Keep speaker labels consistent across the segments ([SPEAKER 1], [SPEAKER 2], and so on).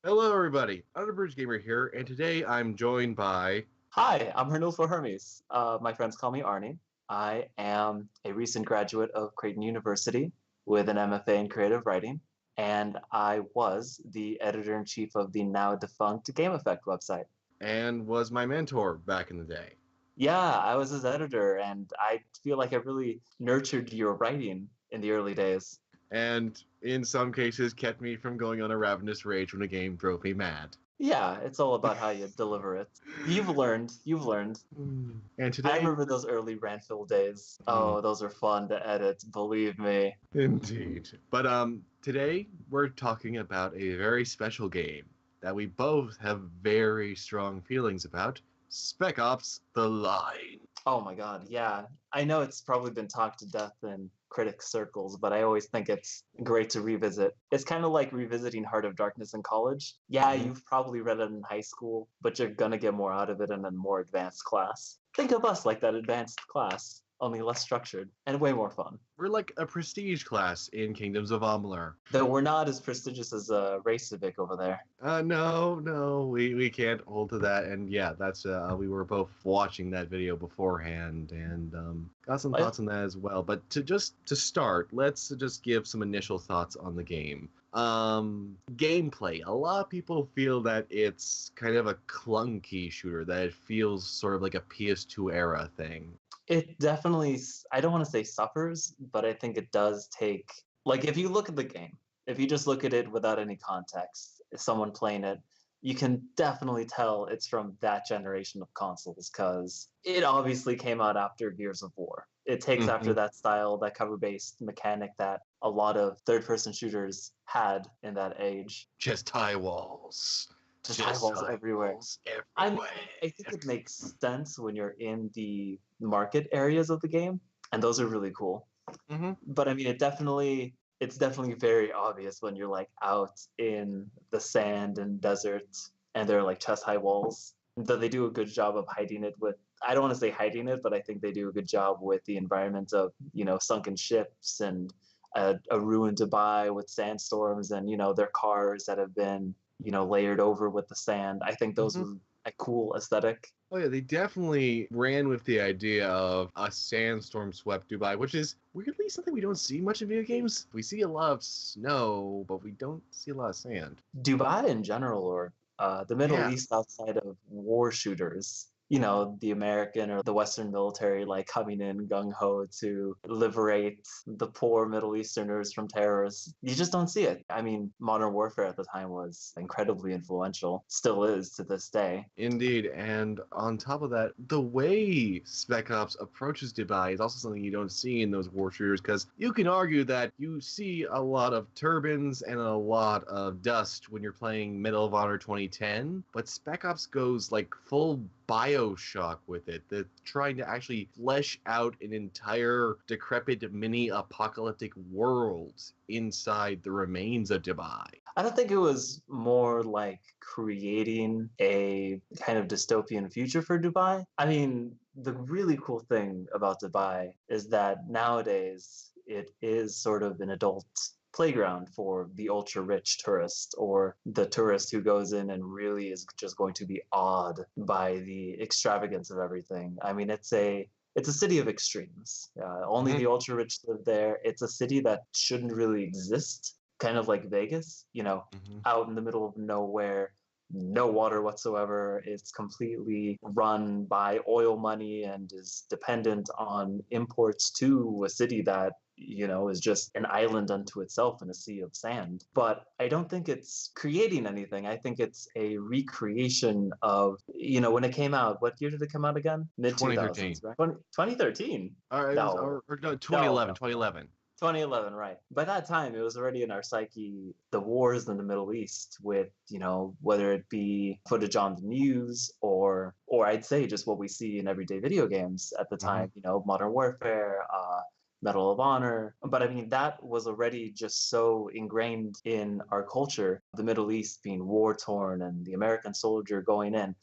[SPEAKER 1] Hello, everybody. Unabridged Gamer here, and today I'm joined by...
[SPEAKER 2] Hi, I'm Arnulfo Hermes. My friends call me Arnie. I am a recent graduate of Creighton University with an MFA in creative writing, and I was the editor-in-chief of the now defunct Game Effect website.
[SPEAKER 1] and was my mentor back in the day.
[SPEAKER 2] Yeah, I was his editor, and I feel like I really nurtured your writing in the early days.
[SPEAKER 1] And in some cases kept me from going on a ravenous rage when a game drove me mad.
[SPEAKER 2] Yeah, it's all about how you deliver it. You've learned.
[SPEAKER 1] And
[SPEAKER 2] I
[SPEAKER 1] today...
[SPEAKER 2] remember those early Rantful days. Oh, those are fun to edit, believe me.
[SPEAKER 1] Indeed. But today we're talking about a very special game that we both have very strong feelings about. Spec Ops: The Line.
[SPEAKER 2] Oh my God, yeah. I know it's probably been talked to death in critic circles, but I always think it's great to revisit. It's kind of like revisiting Heart of Darkness in college. Yeah, you've probably read it in high school, but you're gonna get more out of it in a more advanced class. Think of us like that advanced class, only less structured and way more fun.
[SPEAKER 1] We're like a prestige class in Kingdoms of Amalur.
[SPEAKER 2] Though we're not as prestigious as Reykjavik over there.
[SPEAKER 1] No, we can't hold to that. And yeah, that's we were both watching that video beforehand and got some thoughts on that as well. But to start, let's just give some initial thoughts on the game. Gameplay. A lot of people feel that it's kind of a clunky shooter, that it feels sort of like a PS2 era thing.
[SPEAKER 2] It definitely, I don't want to say suffers, but I think it does take, like, if you look at the game, if you just look at it without any context, someone playing it, you can definitely tell it's from that generation of consoles, because it obviously came out after Gears of War. It takes after that style, that cover-based mechanic that a lot of third-person shooters had in that age.
[SPEAKER 1] Just high walls.
[SPEAKER 2] Just eyeballs everywhere. I mean, I think it makes sense when you're in the market areas of the game, and those are really cool. But I mean, it's definitely very obvious when you're like out in the sand and desert, and there are like chest high walls. Though they do a good job of hiding it with, I don't want to say hiding it, but I think they do a good job with the environment of, sunken ships and a ruined Dubai with sandstorms and, their cars that have been layered over with the sand. I think those were a cool aesthetic.
[SPEAKER 1] Oh yeah, they definitely ran with the idea of a sandstorm swept Dubai, which is weirdly something we don't see much in video games. We see a lot of snow, but we don't see a lot of sand.
[SPEAKER 2] Dubai in general, or the Middle East outside of war shooters, the American or the Western military like coming in gung-ho to liberate the poor Middle Easterners from terrorists. You just don't see it. I mean, modern warfare at the time was incredibly influential, still is to this day.
[SPEAKER 1] Indeed, and on top of that, the way Spec Ops approaches Dubai is also something you don't see in those war shooters, because you can argue that you see a lot of turbines and a lot of dust when you're playing Medal of Honor 2010, but Spec Ops goes like full BioShock with it. They're trying to actually flesh out an entire decrepit mini-apocalyptic world inside the remains of Dubai.
[SPEAKER 2] I don't think it was more like creating a kind of dystopian future for Dubai. I mean, the really cool thing about Dubai is that nowadays it is sort of an adult playground for the ultra-rich tourist, or the tourist who goes in and really is just going to be awed by the extravagance of everything. I mean, it's a city of extremes. Only the ultra-rich live there. It's a city that shouldn't really exist, kind of like Vegas, out in the middle of nowhere, no water whatsoever. It's completely run by oil money and is dependent on imports to a city that is just an island unto itself in a sea of sand. But I don't think it's creating anything. I think it's a recreation of, when it came out. What year did it come out again? Mid-2000s, right? 2013?
[SPEAKER 1] No, 2011.
[SPEAKER 2] 2011, right. By that time, it was already in our psyche, the wars in the Middle East with, whether it be footage on the news or I'd say just what we see in everyday video games at the time, Modern Warfare, Medal of Honor. But I mean, that was already just so ingrained in our culture, the Middle East being war-torn and the American soldier going in,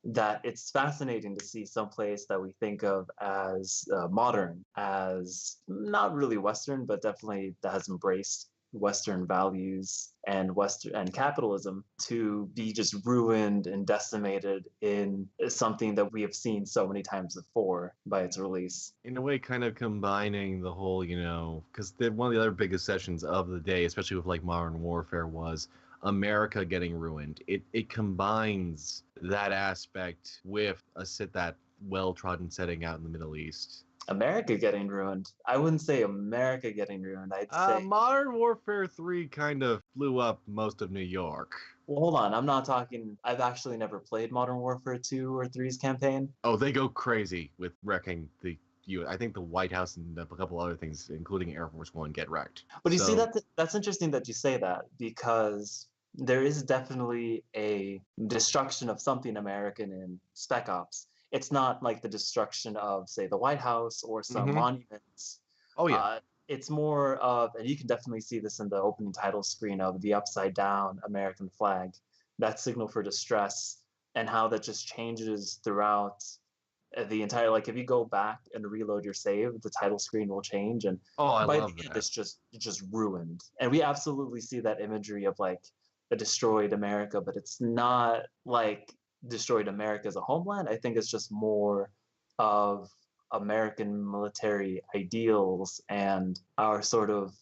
[SPEAKER 2] that it's fascinating to see some place that we think of as modern, as not really Western, but definitely that has embraced Western values and Western and capitalism to be just ruined and decimated in something that we have seen so many times before by its release.
[SPEAKER 1] In a way, kind of combining the whole, because one of the other biggest sessions of the day, especially with like Modern Warfare, was America getting ruined. It combines that aspect with that well-trodden setting out in the Middle East.
[SPEAKER 2] America getting ruined. I wouldn't say America getting ruined. I'd say
[SPEAKER 1] Modern Warfare 3 kind of blew up most of New York.
[SPEAKER 2] well, hold on. I'm not talking. I've actually never played Modern Warfare 2 or 3's campaign.
[SPEAKER 1] Oh, they go crazy with wrecking I think the White House and a couple other things, including Air Force One, get wrecked.
[SPEAKER 2] But you see, that's interesting that you say that, because there is definitely a destruction of something American in Spec Ops. It's not like the destruction of, say, the White House or some monuments.
[SPEAKER 1] Oh, yeah.
[SPEAKER 2] It's more of, and you can definitely see this in the opening title screen of the upside down American flag, that signal for distress, and how that just changes throughout the entire, like if you go back and reload your save, the title screen will change, and
[SPEAKER 1] I
[SPEAKER 2] by
[SPEAKER 1] love
[SPEAKER 2] the end
[SPEAKER 1] that.
[SPEAKER 2] it's just ruined. And we absolutely see that imagery of like a destroyed America, but it's not like destroyed America as a homeland. I think it's just more of American military ideals and our sort of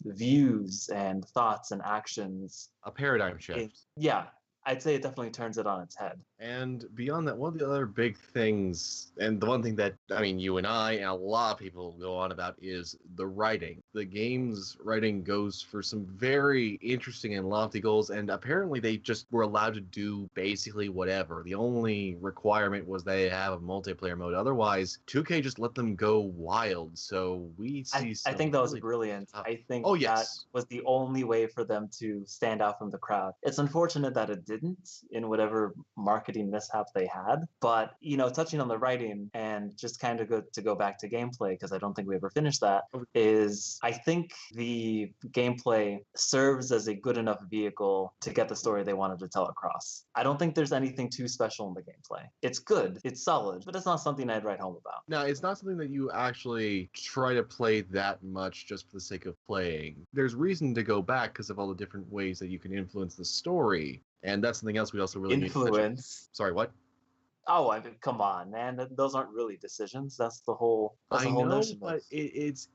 [SPEAKER 2] views and thoughts and actions.
[SPEAKER 1] A paradigm shift.
[SPEAKER 2] Yeah, I'd say it definitely turns it on its head.
[SPEAKER 1] And beyond that, one of the other big things, and the one thing that, you and I and a lot of people go on about, is the writing. The game's writing goes for some very interesting and lofty goals, and apparently they just were allowed to do basically whatever. The only requirement was they have a multiplayer mode. Otherwise, 2K just let them go wild. So we see
[SPEAKER 2] I think that was brilliant. I think that was the only way for them to stand out from the crowd. It's unfortunate that it didn't in whatever marketing mishap they had, but touching on the writing and just kind of go back to gameplay, because I don't think we ever finished that, is I think the gameplay serves as a good enough vehicle to get the story they wanted to tell across. I don't think there's anything too special in the gameplay. It's good, it's solid, but it's not something I'd write home about.
[SPEAKER 1] No, it's not something that you actually try to play that much just for the sake of playing. There's reason to go back because of all the different ways that you can influence the story. And that's something else we also really
[SPEAKER 2] influence.
[SPEAKER 1] Sorry, what?
[SPEAKER 2] Oh, I mean, come on, man! Those aren't really decisions. That's the whole. That's the whole notion.
[SPEAKER 1] But it's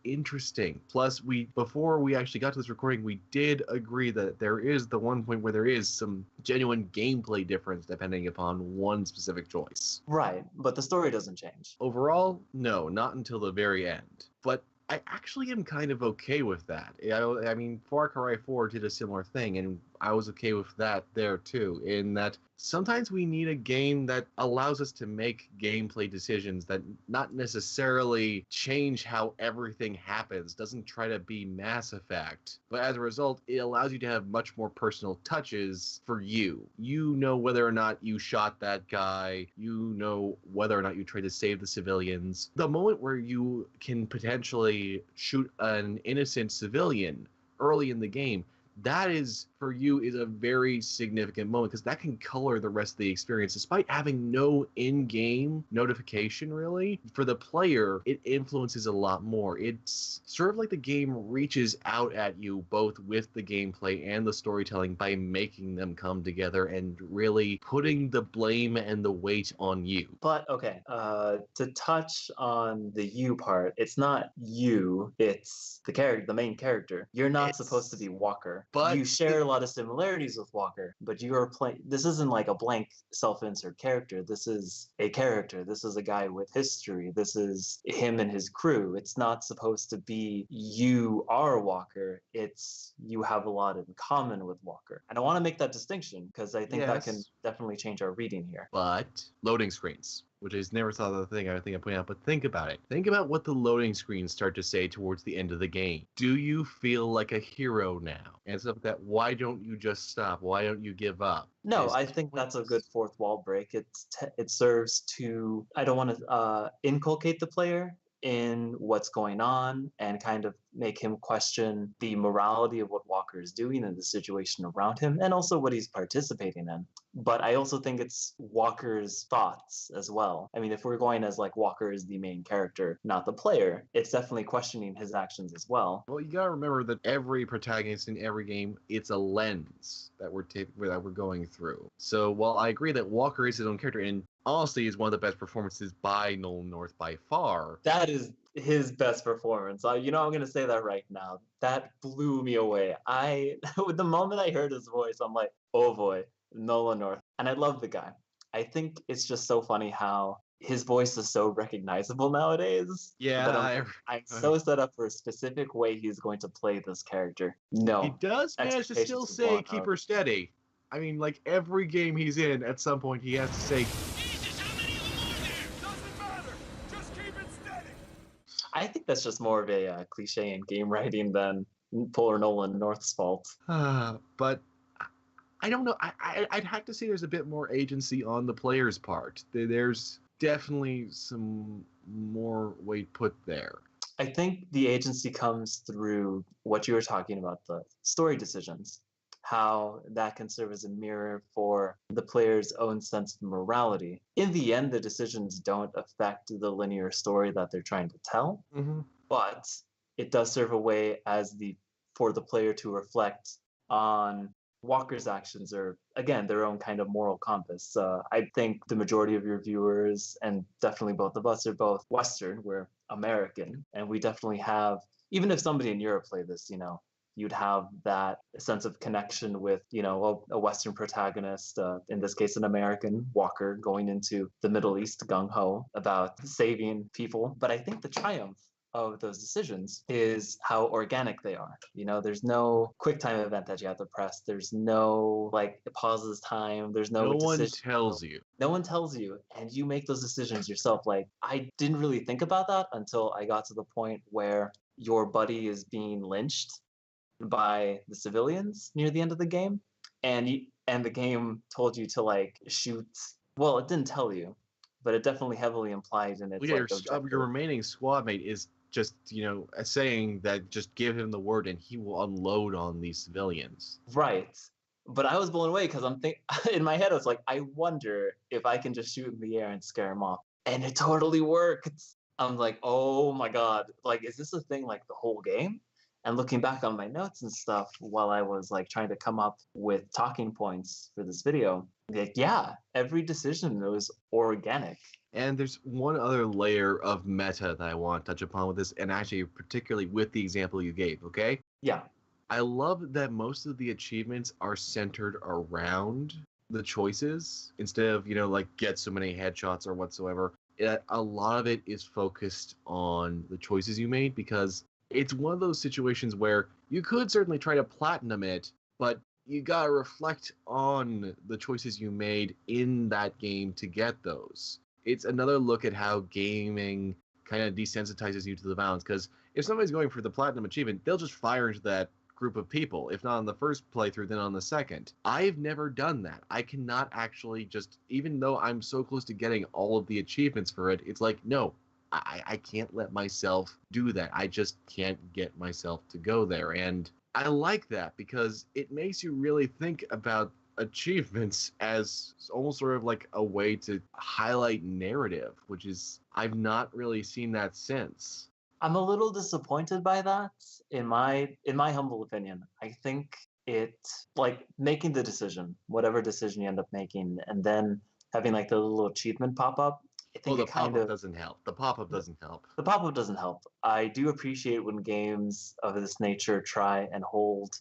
[SPEAKER 1] interesting. Plus, before we actually got to this recording, we did agree that there is the one point where there is some genuine gameplay difference depending upon one specific choice.
[SPEAKER 2] Right, but the story doesn't change.
[SPEAKER 1] Overall, no, not until the very end. But I actually am kind of okay with that. I mean, Far Cry 4 did a similar thing, and I was okay with that there too, in that sometimes we need a game that allows us to make gameplay decisions that not necessarily change how everything happens, doesn't try to be Mass Effect, but as a result, it allows you to have much more personal touches for you. You know whether or not you shot that guy, you know whether or not you tried to save the civilians. The moment where you can potentially shoot an innocent civilian early in the game, that is, for you, is a very significant moment, because that can color the rest of the experience. Despite having no in-game notification, really, for the player, it influences a lot more. It's sort of like the game reaches out at you, both with the gameplay and the storytelling, by making them come together and really putting the blame and the weight on you.
[SPEAKER 2] But, okay, to touch on the you part, it's not you, it's the main character. You're not supposed to be Walker. But you share a lot of similarities with Walker, but you are playing. This isn't like a blank self-insert character. This is a character. This is a guy with history. This is him and his crew. It's not supposed to be you are Walker. It's you have a lot in common with Walker. And I want to make that distinction because I think that can definitely change our reading here.
[SPEAKER 1] But loading screens, which I never thought of the thing I think I pointed out, but think about it. Think about what the loading screens start to say towards the end of the game. Do you feel like a hero now? And stuff like that. Why don't you just stop? Why don't you give up?
[SPEAKER 2] No, I think that's a good fourth wall break. It serves to, I don't want to inculcate the player in what's going on and kind of make him question the morality of what Walker is doing and the situation around him and also what he's participating in. But I also think it's Walker's thoughts as well. I mean, if we're going as like Walker is the main character, not the player, it's definitely questioning his actions as well.
[SPEAKER 1] Well, you gotta remember that every protagonist in every game, it's a lens that we're going through. So while I agree that Walker is his own character, and honestly is one of the best performances by Nolan North by far.
[SPEAKER 2] That is his best performance. I'm going to say that right now. That blew me away. The moment I heard his voice, I'm like, oh boy, Nolan North. And I love the guy. I think it's just so funny how his voice is so recognizable nowadays.
[SPEAKER 1] Yeah,
[SPEAKER 2] that I'm so set up for a specific way he's going to play this character. No.
[SPEAKER 1] He does manage to still say, keep her steady. I mean, like every game he's in, at some point he has to say,
[SPEAKER 2] I think that's just more of a cliche in game writing than Polar Nolan North's fault.
[SPEAKER 1] But I don't know. I'd have to say there's a bit more agency on the player's part. There's definitely some more weight put there.
[SPEAKER 2] I think the agency comes through what you were talking about, the story decisions, how that can serve as a mirror for the player's own sense of morality. In the end, the decisions don't affect the linear story that they're trying to tell, but it does serve a way for the player to reflect on Walker's actions, or again, their own kind of moral compass. I think the majority of your viewers, and definitely both of us, are both Western, we're American, and we definitely have, even if somebody in Europe played this, you'd have that sense of connection with, a Western protagonist, in this case, an American, Walker, going into the Middle East gung-ho about saving people. But I think the triumph of those decisions is how organic they are. There's no quick time event that you have to press. There's no pauses time. There's no
[SPEAKER 1] one tells you.
[SPEAKER 2] No one tells you, and you make those decisions yourself. I didn't really think about that until I got to the point where your buddy is being lynched by the civilians near the end of the game, and the game told you to shoot. Well, it didn't tell you, but it definitely heavily implied in its
[SPEAKER 1] your remaining squad mate is just saying that just give him the word and he will unload on these civilians.
[SPEAKER 2] Right. But I was blown away because in my head I was like, I wonder if I can just shoot in the air and scare him off, and it totally worked. I'm like, oh my god, is this a thing the whole game? And looking back on my notes and stuff while I was trying to come up with talking points for this video, yeah, every decision was organic.
[SPEAKER 1] And there's one other layer of meta that I want to touch upon with this, and actually particularly with the example you gave, okay?
[SPEAKER 2] Yeah.
[SPEAKER 1] I love that most of the achievements are centered around the choices instead of, get so many headshots or whatsoever. A lot of it is focused on the choices you made, because it's one of those situations where you could certainly try to platinum it, but you gotta reflect on the choices you made in that game to get those. It's another look at how gaming kind of desensitizes you to the violence, because if somebody's going for the platinum achievement, they'll just fire into that group of people, if not on the first playthrough, then on the second. I've never done that. I cannot actually just, even though I'm so close to getting all of the achievements for it, it's like, no, I can't let myself do that. I just can't get myself to go there. And I like that because it makes you really think about achievements as almost sort of like a way to highlight narrative, which is, I've not really seen that since.
[SPEAKER 2] I'm a little disappointed by that, in my humble opinion. I think it, making the decision, whatever decision you end up making, and then having the little achievement pop up, I think
[SPEAKER 1] the pop-up doesn't help. The pop-up doesn't help.
[SPEAKER 2] The pop-up doesn't help. I do appreciate when games of this nature try and hold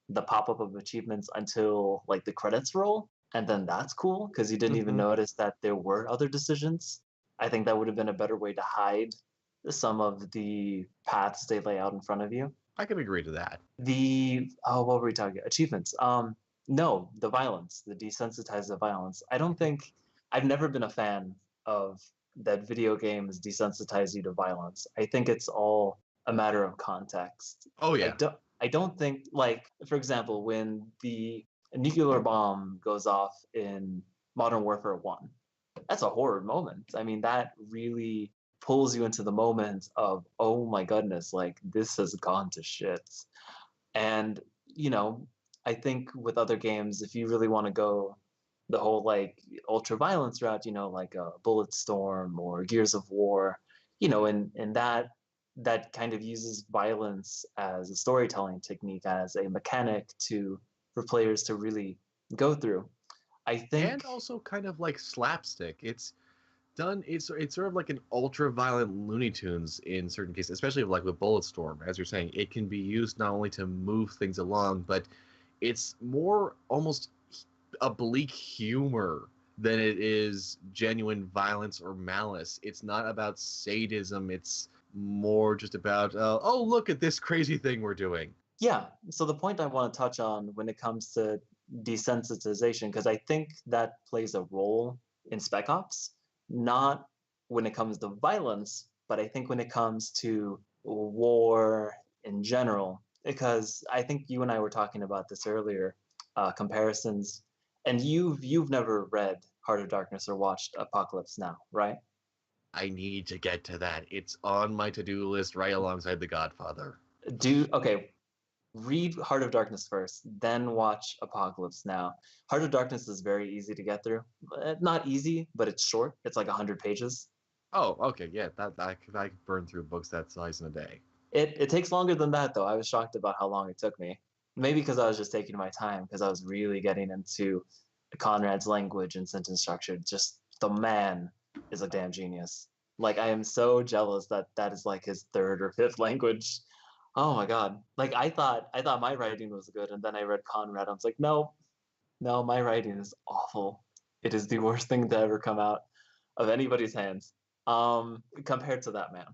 [SPEAKER 2] the pop-up of achievements until the credits roll, and then that's cool because you didn't even notice that there were other decisions. I think that would have been a better way to hide some of the paths they lay out in front of you.
[SPEAKER 1] I can agree to that.
[SPEAKER 2] What were we talking about? Achievements. No, the violence, the desensitize the violence. I've never been a fan of that video games desensitize you to violence. I think it's all a matter of context.
[SPEAKER 1] Oh yeah.
[SPEAKER 2] I don't think, for example, when the nuclear bomb goes off in Modern Warfare 1, that's a horror moment. I mean, that really pulls you into the moment of, oh my goodness, like this has gone to shit. And, you know, I think with other games, if you really want to go the whole like ultra violence route, you know, like Bulletstorm or Gears of War, you know, and that kind of uses violence as a storytelling technique, as a mechanic to for players to really go through. I
[SPEAKER 1] And
[SPEAKER 2] think,
[SPEAKER 1] also kind of like slapstick. It's sort of like an ultra violent Looney Tunes in certain cases, especially like with Bulletstorm. As you're saying, it can be used not only to move things along, but it's more almost oblique humor than it is genuine violence or malice. It's not about sadism. It's more just about, oh, look at this crazy thing we're doing.
[SPEAKER 2] yeah. So the point I want to touch on when it comes to desensitization, because I think that plays a role in Spec Ops, not when it comes to violence, but I think when it comes to war in general, because I think you and I were talking about this earlier, comparisons, and you've never read Heart of Darkness or watched Apocalypse Now, right?
[SPEAKER 1] I need to get to that. It's on my to-do list right alongside The Godfather.
[SPEAKER 2] Do okay. Read Heart of Darkness first, then watch Apocalypse Now. Heart of Darkness is very easy to get through. Not easy, but it's short. It's like 100 pages.
[SPEAKER 1] Oh, okay, yeah, that I could burn through books that size in a day.
[SPEAKER 2] It takes longer than that, though. I was shocked about how long it took me. Maybe because I was just taking my time, because I was really getting into Conrad's language and sentence structure. Just the man is a damn genius. Like, I am so jealous that that is like his third or fifth language. Oh my god! Like I thought my writing was good, and then I read Conrad. I was like, no, no, my writing is awful. It is the worst thing to ever come out of anybody's hands. Compared to that man.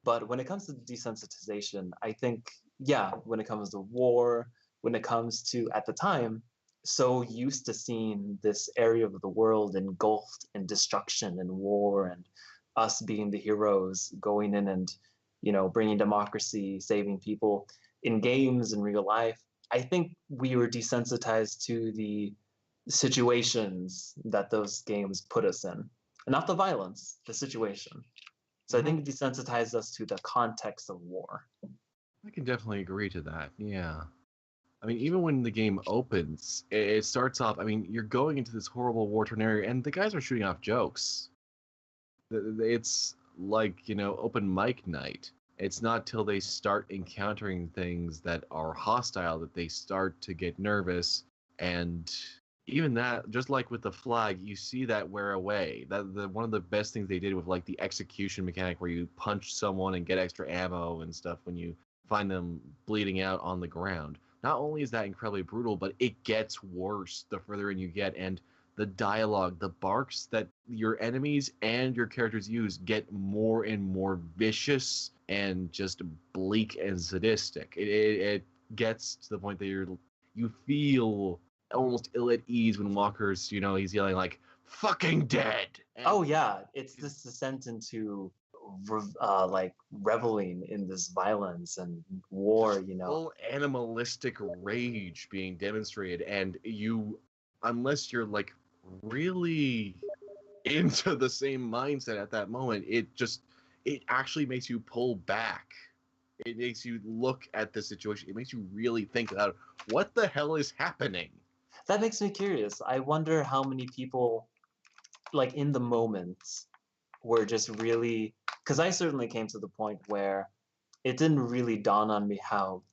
[SPEAKER 2] But when it comes to desensitization, I think, yeah, when it comes to war, when it comes to, at the time, so used to seeing this area of the world engulfed in destruction and war and us being the heroes going in and, you know, bringing democracy, saving people in games in real life. I think we were desensitized to the situations that those games put us in. Not the violence, the situation. So I think it desensitized us to the context of war.
[SPEAKER 1] I can definitely agree to that. Yeah. I mean, even when the game opens, it starts off. I mean, you're going into this horrible war-torn area, and the guys are shooting off jokes. It's like, open mic night. It's not till they start encountering things that are hostile that they start to get nervous. And even that, just like with the flag, you see that wear away. One of the best things they did with like the execution mechanic, where you punch someone and get extra ammo and stuff when you find them bleeding out on the ground. Not only is that incredibly brutal, but it gets worse the further in you get, and the dialogue, the barks that your enemies and your characters use get more and more vicious and just bleak and sadistic. It gets to the point that you feel almost ill at ease when Walker's, he's yelling like "fucking dead." And
[SPEAKER 2] oh yeah, it's this descent into like reveling in this violence and war.
[SPEAKER 1] full animalistic rage being demonstrated, and unless you're like really into the same mindset at that moment, it actually makes you pull back. It makes you look at the situation. It makes you really think about what the hell is happening.
[SPEAKER 2] That makes me curious. I wonder how many people, like in the moment, were just really, because I certainly came to the point where it didn't really dawn on me how,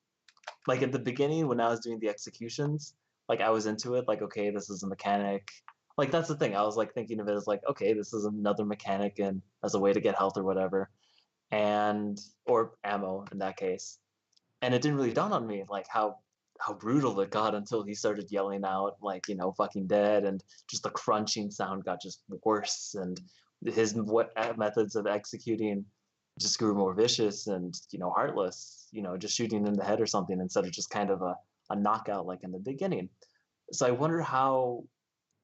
[SPEAKER 2] like at the beginning when I was doing the executions, like I was into it, like, okay, this is a mechanic. Like that's the thing. I was like thinking of it as like, okay, this is another mechanic and as a way to get health or whatever, and or ammo in that case. And it didn't really dawn on me like how brutal it got until he started yelling out like, fucking dead, and just the crunching sound got just worse, and his methods of executing just grew more vicious and heartless, just shooting in the head or something instead of just kind of a knockout like in the beginning. So I wonder how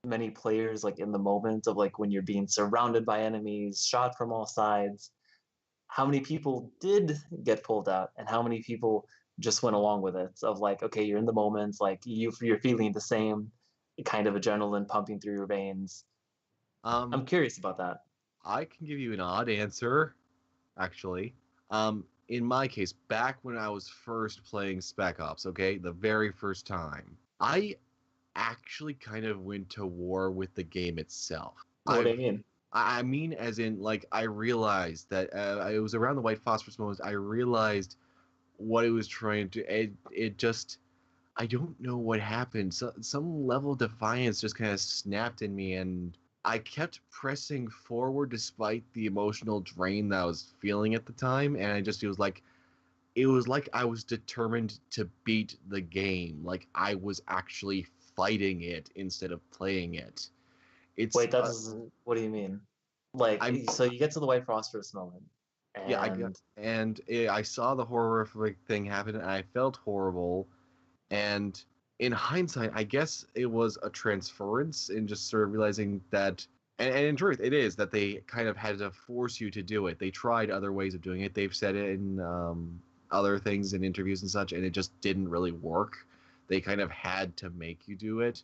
[SPEAKER 2] many players, like in the moment of like when you're being surrounded by enemies, shot from all sides, how many people did get pulled out and how many people just went along with it, of like, okay, you're in the moment, like you're feeling the same kind of adrenaline pumping through your veins. I'm
[SPEAKER 1] Um,
[SPEAKER 2] curious about that.
[SPEAKER 1] I can give you an odd answer, actually. In my case, back when I was first playing Spec Ops, okay, the very first time, I actually kind of went to war with the game itself.
[SPEAKER 2] What do you mean?
[SPEAKER 1] I mean, as in, like, I realized that it was around the white phosphorus moment. I realized what it was trying to. It just, I don't know what happened. Some level of defiance just kind of snapped in me, and I kept pressing forward despite the emotional drain that I was feeling at the time. And it was like I was determined to beat the game. Like I was actually fighting it instead of playing it. It's
[SPEAKER 2] Wait, that doesn't. What do you mean? Like,
[SPEAKER 1] I'm
[SPEAKER 2] so you get to the white phosphorus moment,
[SPEAKER 1] Yeah, I got,
[SPEAKER 2] and
[SPEAKER 1] and I saw the horrific thing happen, and I felt horrible. And in hindsight, I guess it was a transference in just sort of realizing that, and in truth, it is that they kind of had to force you to do it. They tried other ways of doing it. They've said it in other things in interviews and such, and it just didn't really work. They kind of had to make you do it,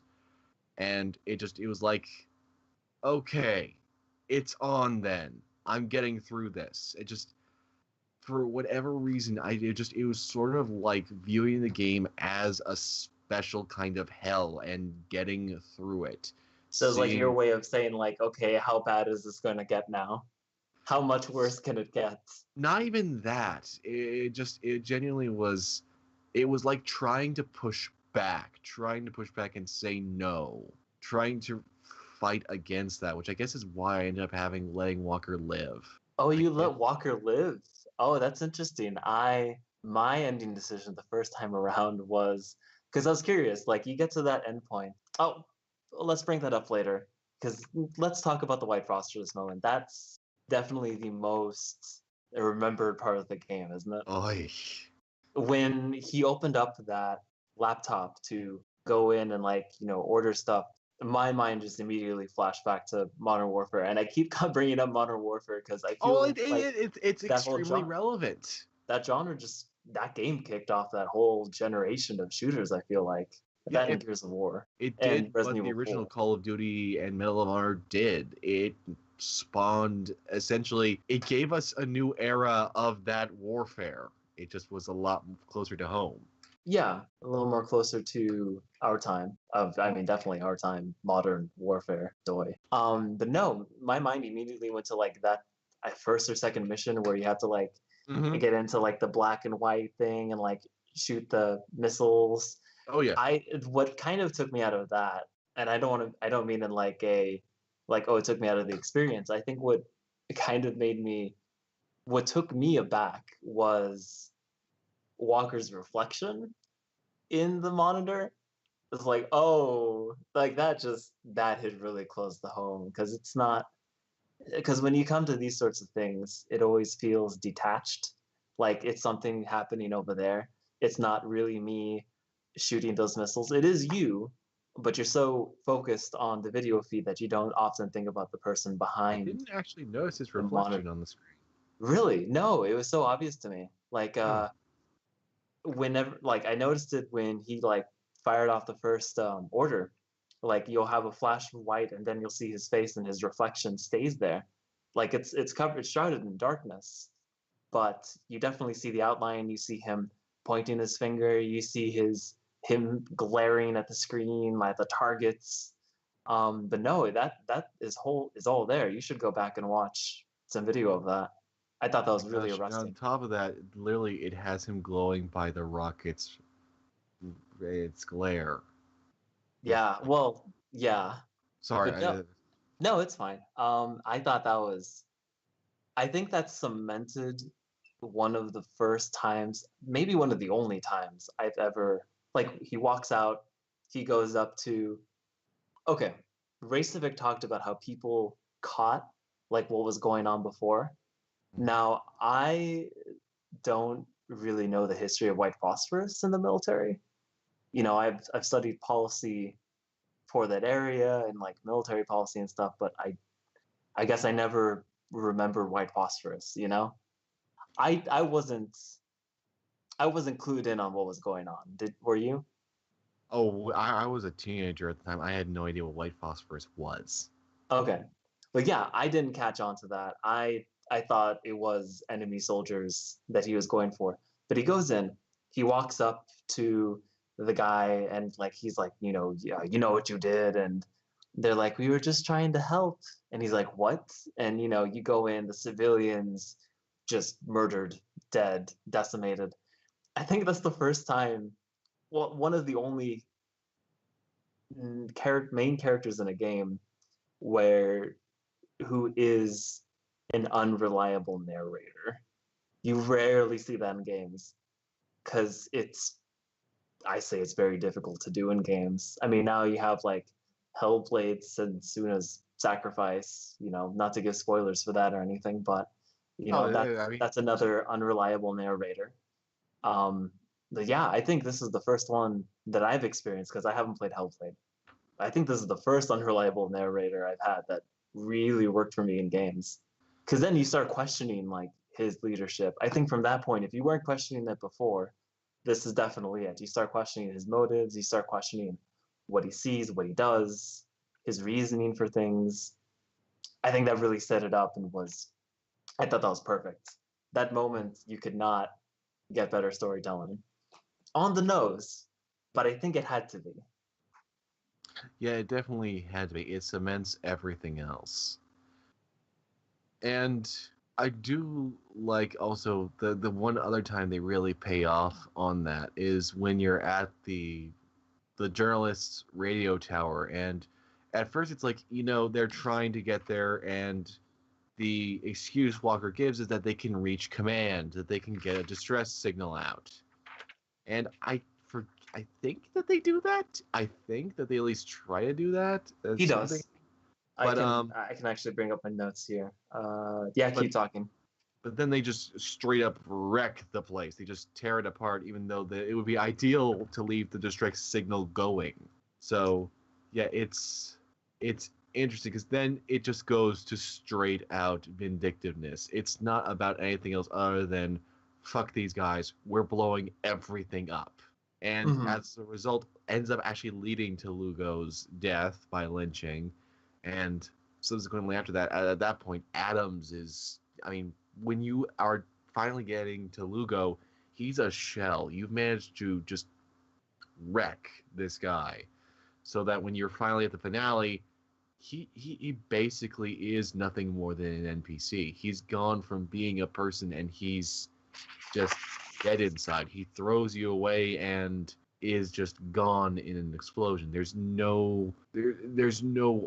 [SPEAKER 1] and it was like, okay, it's on then. I'm getting through this. It just for whatever reason, it was sort of like viewing the game as a special kind of hell and getting through it.
[SPEAKER 2] so it's like your
[SPEAKER 1] Seeing
[SPEAKER 2] way of saying, like, okay, how bad is this going to get now? How much worse can it get?
[SPEAKER 1] not even that, it genuinely was. It was like trying to push back and say no, trying to fight against that, which I guess is why I ended up having letting Walker live.
[SPEAKER 2] Oh,
[SPEAKER 1] I
[SPEAKER 2] you
[SPEAKER 1] can't.
[SPEAKER 2] let Walker live. Oh, that's interesting. My ending decision the first time around was because I was curious. Like, you get to that end point. Oh, let's bring that up later. Because let's talk about the White Frosters moment. That's definitely the most remembered part of the game, isn't it?
[SPEAKER 1] Oy.
[SPEAKER 2] When he opened up that laptop to go in and, like, order stuff, my mind just immediately flashed back to Modern Warfare, and I keep bringing up Modern Warfare because I
[SPEAKER 1] Oh,
[SPEAKER 2] feel like
[SPEAKER 1] it's
[SPEAKER 2] that whole
[SPEAKER 1] extremely
[SPEAKER 2] genre
[SPEAKER 1] relevant.
[SPEAKER 2] that game kicked off that whole generation of shooters. I feel like
[SPEAKER 1] Yeah,
[SPEAKER 2] that and Gears of War
[SPEAKER 1] it
[SPEAKER 2] and
[SPEAKER 1] did what
[SPEAKER 2] Resident
[SPEAKER 1] the
[SPEAKER 2] Evil
[SPEAKER 1] original
[SPEAKER 2] 4.
[SPEAKER 1] Call of Duty and Medal of Honor did. It spawned, essentially, it gave us a new era of that warfare. It just was a lot closer to home.
[SPEAKER 2] Yeah, a little more closer to our time of, I mean, definitely our time, modern warfare, doy. But no, my mind immediately went to like that first or second mission where you have to like
[SPEAKER 1] Hmm.
[SPEAKER 2] get into like the black and white thing and like shoot the missiles.
[SPEAKER 1] Oh yeah,
[SPEAKER 2] What kind of took me out of that, and I don't mean in like a like, oh, it took me out of the experience. I think kind of what took me aback was Walker's reflection in the monitor. It's like, oh, like that hit really close to home because it's not, because when you come to these sorts of things, it always feels detached, like it's something happening over there. It's not really me shooting those missiles. It is you, but you're so focused on the video feed that you don't often think about the person
[SPEAKER 1] I
[SPEAKER 2] behind
[SPEAKER 1] didn't actually notice his
[SPEAKER 2] the monitor.
[SPEAKER 1] reflection on the screen.
[SPEAKER 2] Really? No, it was so obvious to me. Like,
[SPEAKER 1] Hmm.
[SPEAKER 2] whenever, like, I noticed it when he like fired off the first order. Like, you'll have a flash of white and then you'll see his face and his reflection stays there. Like, it's covered, it's shrouded in darkness, but you definitely see the outline. You see him pointing his finger, you see him glaring at the screen, like the targets. But no, that is all there. You should go back and watch some video of that. I thought that
[SPEAKER 1] Oh
[SPEAKER 2] was
[SPEAKER 1] my
[SPEAKER 2] really
[SPEAKER 1] gosh! And on
[SPEAKER 2] arresting.
[SPEAKER 1] top of that, literally, it has him glowing by the rocket's its glare. Just
[SPEAKER 2] Yeah, well, yeah,
[SPEAKER 1] sorry.
[SPEAKER 2] but no, it's fine. I thought that was, I think that cemented one of the first times, maybe one of the only times I've ever, like, he walks out, he goes up to, okay, Racevic talked about how people caught like what was going on before. Now, I don't really know the history of white phosphorus in the military. I've studied policy for that area and like military policy and stuff, but I guess I never remember white phosphorus. I wasn't clued in on what was going on. Were you?
[SPEAKER 1] Oh, I was a teenager at the time. I had no idea what white phosphorus was.
[SPEAKER 2] Okay. But yeah, I didn't catch on to that. I thought it was enemy soldiers that he was going for. But he goes in, he walks up to the guy and like he's like, yeah, you know what you did, and they're like, we were just trying to help. And he's like, what? And you go in, the civilians just murdered, dead, decimated. I think that's the first time, well, one of the only main characters in a game where who is an unreliable narrator. You rarely see that in games because I say it's very difficult to do in games. I mean, now you have like Hellblade Sensuna's Sacrifice, not to give spoilers for that or anything, but
[SPEAKER 1] Oh,
[SPEAKER 2] that
[SPEAKER 1] yeah, I mean,
[SPEAKER 2] that's another unreliable narrator. Um, but yeah, I think this is the first one that I've experienced because I haven't played Hellblade. I think this is the first unreliable narrator I've had that really worked for me in games. Because then you start questioning like his leadership. I think from that point, if you weren't questioning it before, this is definitely it. You start questioning his motives. You start questioning what he sees, what he does, his reasoning for things. I think that really set it up and I thought that was perfect. That moment, you could not get better storytelling. On the nose, but I think it had to be.
[SPEAKER 1] yeah, it definitely had to be. It cements everything else. And I do like also the one other time they really pay off on that is when you're at the journalist's radio tower, and at first it's like, they're trying to get there, and the excuse Walker gives is that they can reach command, that they can get a distress signal out. And I think that they do that. I think that they at least try to do that
[SPEAKER 2] He
[SPEAKER 1] as something.
[SPEAKER 2] does. I
[SPEAKER 1] But
[SPEAKER 2] can I can actually bring up my notes here. Yeah,
[SPEAKER 1] but
[SPEAKER 2] keep talking.
[SPEAKER 1] but then they just straight up wreck the place. They just tear it apart, even though it would be ideal to leave the distress signal going. So, yeah, it's interesting because then it just goes to straight out vindictiveness. It's not about anything else other than fuck these guys. We're blowing everything up, and
[SPEAKER 2] Hmm.
[SPEAKER 1] as a result, ends up actually leading to Lugo's death by lynching, and subsequently after that, at that point, Adams is. I mean, when you are finally getting to Lugo, he's a shell. You've managed to just wreck this guy, so that when you're finally at the finale, he basically is nothing more than an NPC. He's gone from being a person, and he's just dead inside. He throws you away and is just gone in an explosion. There's no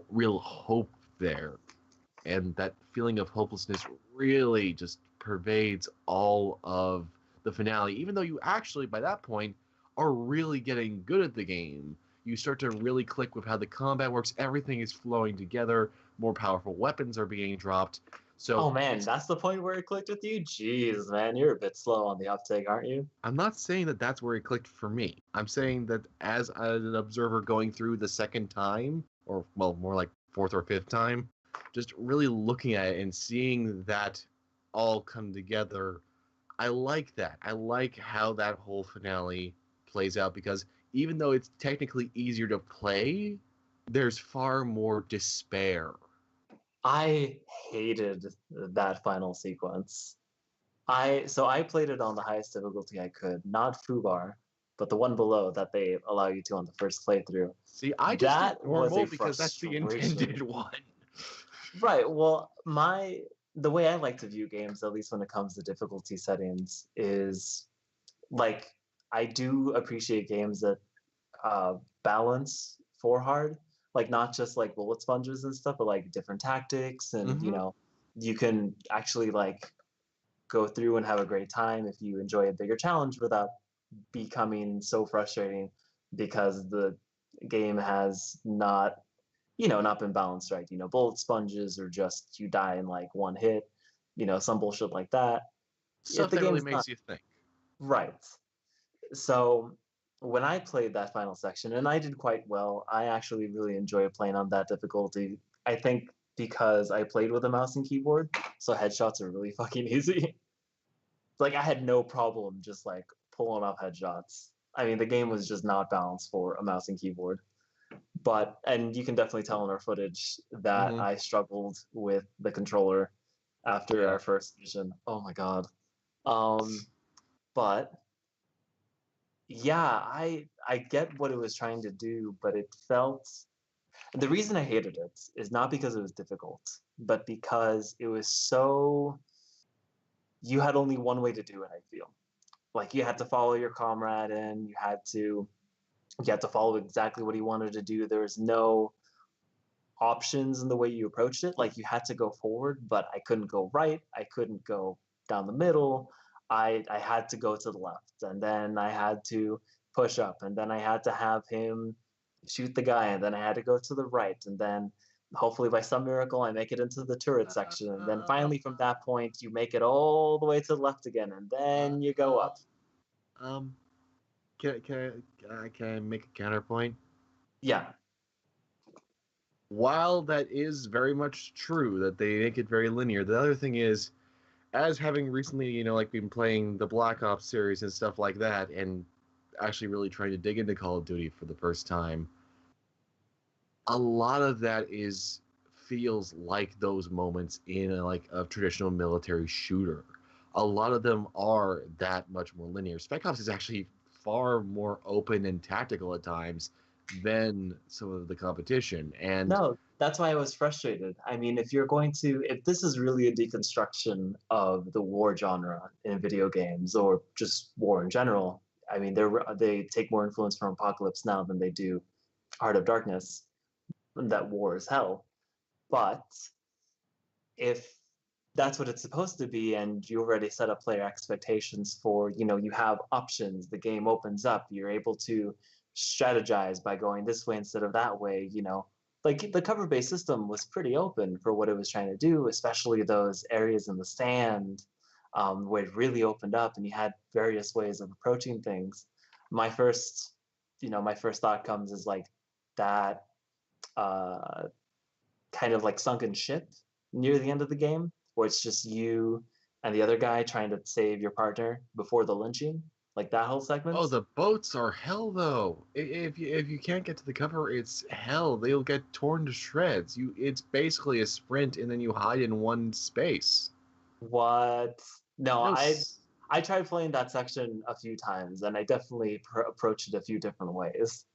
[SPEAKER 1] real hope there, and that feeling of hopelessness really just pervades all of the finale. Even though you actually, by that point, are really getting good at the game, you start to really click with how the combat works. Everything is flowing together. More powerful weapons are being dropped. So
[SPEAKER 2] Oh man, that's the point where it clicked with you? Jeez, man, you're a bit slow on the uptake, aren't you?
[SPEAKER 1] I'm not saying that that's where it clicked for me. I'm saying that as an observer going through the second time, or well, more like fourth or fifth time, just really looking at it and seeing that all come together, I like that. I like how that whole finale plays out because even though it's technically easier to play, there's far more despair.
[SPEAKER 2] I hated that final sequence. I played it on the highest difficulty I could, not Fubar, but the one below that they allow you to on the first playthrough.
[SPEAKER 1] See, I just did
[SPEAKER 2] That was
[SPEAKER 1] normal
[SPEAKER 2] a
[SPEAKER 1] because that's the intended
[SPEAKER 2] frustration.
[SPEAKER 1] one.
[SPEAKER 2] Right. Well, the way I like to view games, at least when it comes to difficulty settings, is like I do appreciate games that balance for hard, like not just like bullet sponges and stuff, but like different tactics, and
[SPEAKER 1] Mm-hmm.
[SPEAKER 2] you can actually like go through and have a great time if you enjoy a bigger challenge without becoming so frustrating because the game has not been balanced right. Bullet sponges or just you die in like one hit, some bullshit like that. If
[SPEAKER 1] Stuff
[SPEAKER 2] the
[SPEAKER 1] that really
[SPEAKER 2] game's not
[SPEAKER 1] makes you think.
[SPEAKER 2] right. So when I played that final section, and I did quite well, I actually really enjoyed playing on that difficulty. I think because I played with a mouse and keyboard, so headshots are really fucking easy. Like I had no problem just like pulling off headshots. I mean, the game was just not balanced for a mouse and keyboard. And you can definitely tell in our footage that
[SPEAKER 1] Mm-hmm.
[SPEAKER 2] I struggled with the controller after
[SPEAKER 1] Yeah.
[SPEAKER 2] our first mission. Oh my god. Um, but yeah, I get what it was trying to do, but it felt the reason I hated it is not because it was difficult, but because it was so you had only one way to do it, I feel. Like you had to follow your comrade in, you had to follow exactly what he wanted to do. There was no options in the way you approached it. Like you had to go forward, but I couldn't go right. I couldn't go down the middle. I had to go to the left, and then I had to push up, and then I had to have him shoot the guy, and then I had to go to the right, and then hopefully by some miracle I make it into the turret section, and then finally from that point you make it all the way to the left again, and then you go up.
[SPEAKER 1] Um, can I make a counterpoint?
[SPEAKER 2] Yeah.
[SPEAKER 1] While that is very much true that they make it very linear, the other thing is, as having recently, like been playing the Black Ops series and stuff like that, and actually really trying to dig into Call of Duty for the first time, a lot of that feels like those moments in a traditional military shooter. A lot of them are that much more linear. Spec Ops is actually far more open and tactical at times than some of the competition. And
[SPEAKER 2] No, that's why I was frustrated. I mean, if this is really a deconstruction of the war genre in video games or just war in general, I mean, they take more influence from Apocalypse Now than they do Heart of Darkness, and that war is hell. But if that's what it's supposed to be, and you already set up player expectations for, you have options, the game opens up, you're able to strategize by going this way instead of that way, like the cover based system was pretty open for what it was trying to do, especially those areas in the stand where it really opened up and you had various ways of approaching things. My first, my first thought comes is like that uh, kind of like sunken ship near the end of the game, where it's just you and the other guy trying to save your partner before the lynching, like that whole segment.
[SPEAKER 1] oh, the boats are hell though. If you can't get to the cover, it's hell. They'll get torn to shreds. It's basically a sprint, and then you hide in one space.
[SPEAKER 2] What? No,
[SPEAKER 1] No,
[SPEAKER 2] I tried playing that section a few times, and I definitely approached it a few different ways.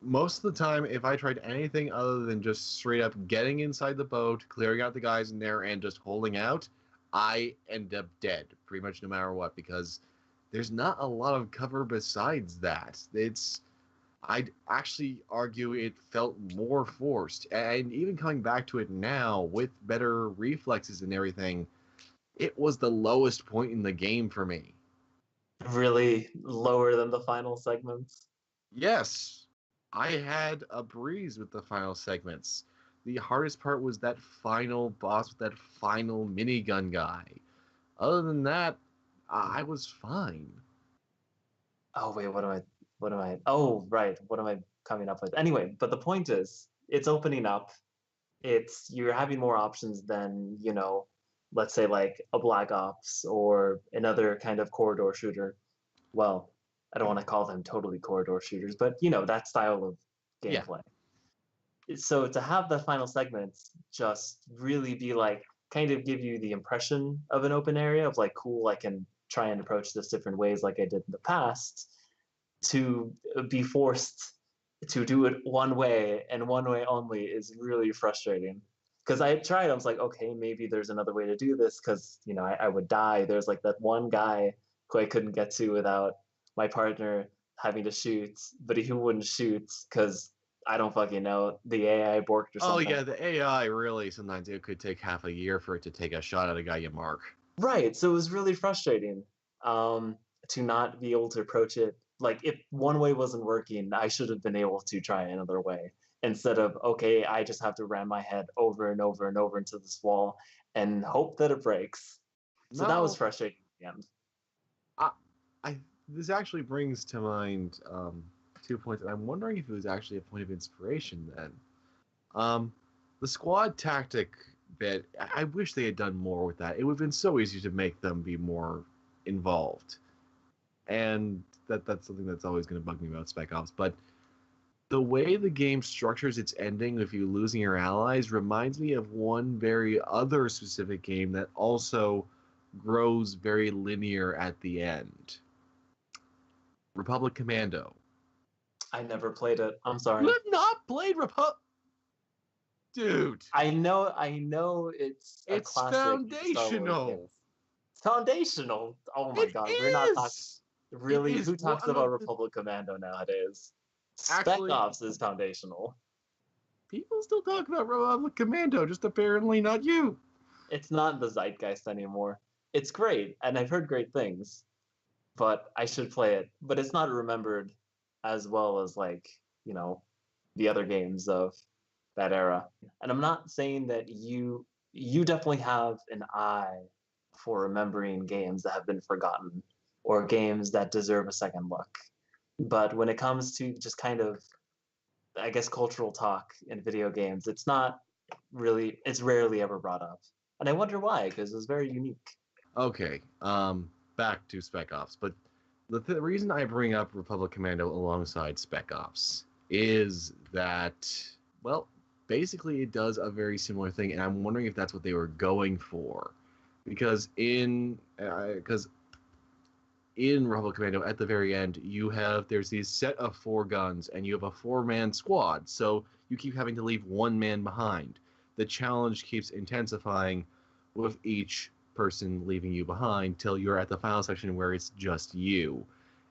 [SPEAKER 1] most of the time, if I tried anything other than just straight up getting inside the boat, clearing out the guys in there, and just holding out, I end up dead pretty much no matter what because there's not a lot of cover besides that. I'd actually argue it felt more forced. And even coming back to it now with better reflexes and everything, it was the lowest point in the game for me.
[SPEAKER 2] Really lower than the final segments.
[SPEAKER 1] Yes, I had a breeze with the final segments. The hardest part was that final boss with that final minigun guy. Other than that, I was fine.
[SPEAKER 2] Oh wait, oh right, what am I coming up with? Anyway, but the point is, it's opening up. You're having more options than, let's say like a Black Ops or another kind of corridor shooter. Well, I don't want to call them totally corridor shooters, but that style of
[SPEAKER 1] Yeah.
[SPEAKER 2] gameplay. So to have the final segments just really be like kind of give you the impression of an open area of like, cool, I can try and approach this different ways like I did in the past, to be forced to do it one way and one way only is really frustrating. Because I tried, I was like, okay, maybe there's another way to do this because, I would die. There's like that one guy who I couldn't get to without my partner having to shoot, but he wouldn't shoot because I don't fucking know, the AI borked or
[SPEAKER 1] Oh
[SPEAKER 2] something.
[SPEAKER 1] yeah, the AI really sometimes it could take half a year for it to take a shot at a guy you mark.
[SPEAKER 2] Right. So it was really frustrating um, to not be able to approach it. Like, if one way wasn't working, I should have been able to try another way instead of, okay, I just have to ram my head over and over and over into this wall and hope that it breaks. So that was
[SPEAKER 1] No,
[SPEAKER 2] frustrating in the end.
[SPEAKER 1] I, I this actually brings to mind 2 points, and I'm wondering if it was actually a point of inspiration then. Um, the squad tactic bit, I wish they had done more with that. It would have been so easy to make them be more involved, and that's something that's always going to bug me about Spec Ops. But the way the game structures its ending with you losing your allies reminds me of one very other specific game that also grows very linear at the end. Republic Commando.
[SPEAKER 2] I never played it. I'm sorry.
[SPEAKER 1] You have not played Republic, dude.
[SPEAKER 2] I know it's a
[SPEAKER 1] It's
[SPEAKER 2] classic Star Wars game.
[SPEAKER 1] foundational.
[SPEAKER 2] It's foundational. Oh my
[SPEAKER 1] It
[SPEAKER 2] God, we're not talking.
[SPEAKER 1] is.
[SPEAKER 2] Really,
[SPEAKER 1] It is
[SPEAKER 2] who talks
[SPEAKER 1] one
[SPEAKER 2] about
[SPEAKER 1] of the-
[SPEAKER 2] Republic Commando nowadays?
[SPEAKER 1] Actually-
[SPEAKER 2] Spec Ops is foundational.
[SPEAKER 1] People still talk about Republic Commando, just apparently not you.
[SPEAKER 2] It's not the zeitgeist anymore. It's great, and I've heard great things, but I should play it. But it's not remembered as well as, like, you know, the other games of that era. And I'm not saying that you definitely have an eye for remembering games that have been forgotten or games that deserve a second look. But when it comes to just kind of, I guess, cultural talk in video games, it's rarely ever brought up. And I wonder why, because it was very unique.
[SPEAKER 1] Okay, back to Spec Ops, but the reason I bring up Republic Commando alongside Spec Ops is that, well, basically it does a very similar thing, and I'm wondering if that's what they were going for, because in Republic Commando, at the very end, there's these set of 4 guns, and you have a 4-man squad, so you keep having to leave 1 man behind. The challenge keeps intensifying with each person leaving you behind till you're at the final section where it's just you.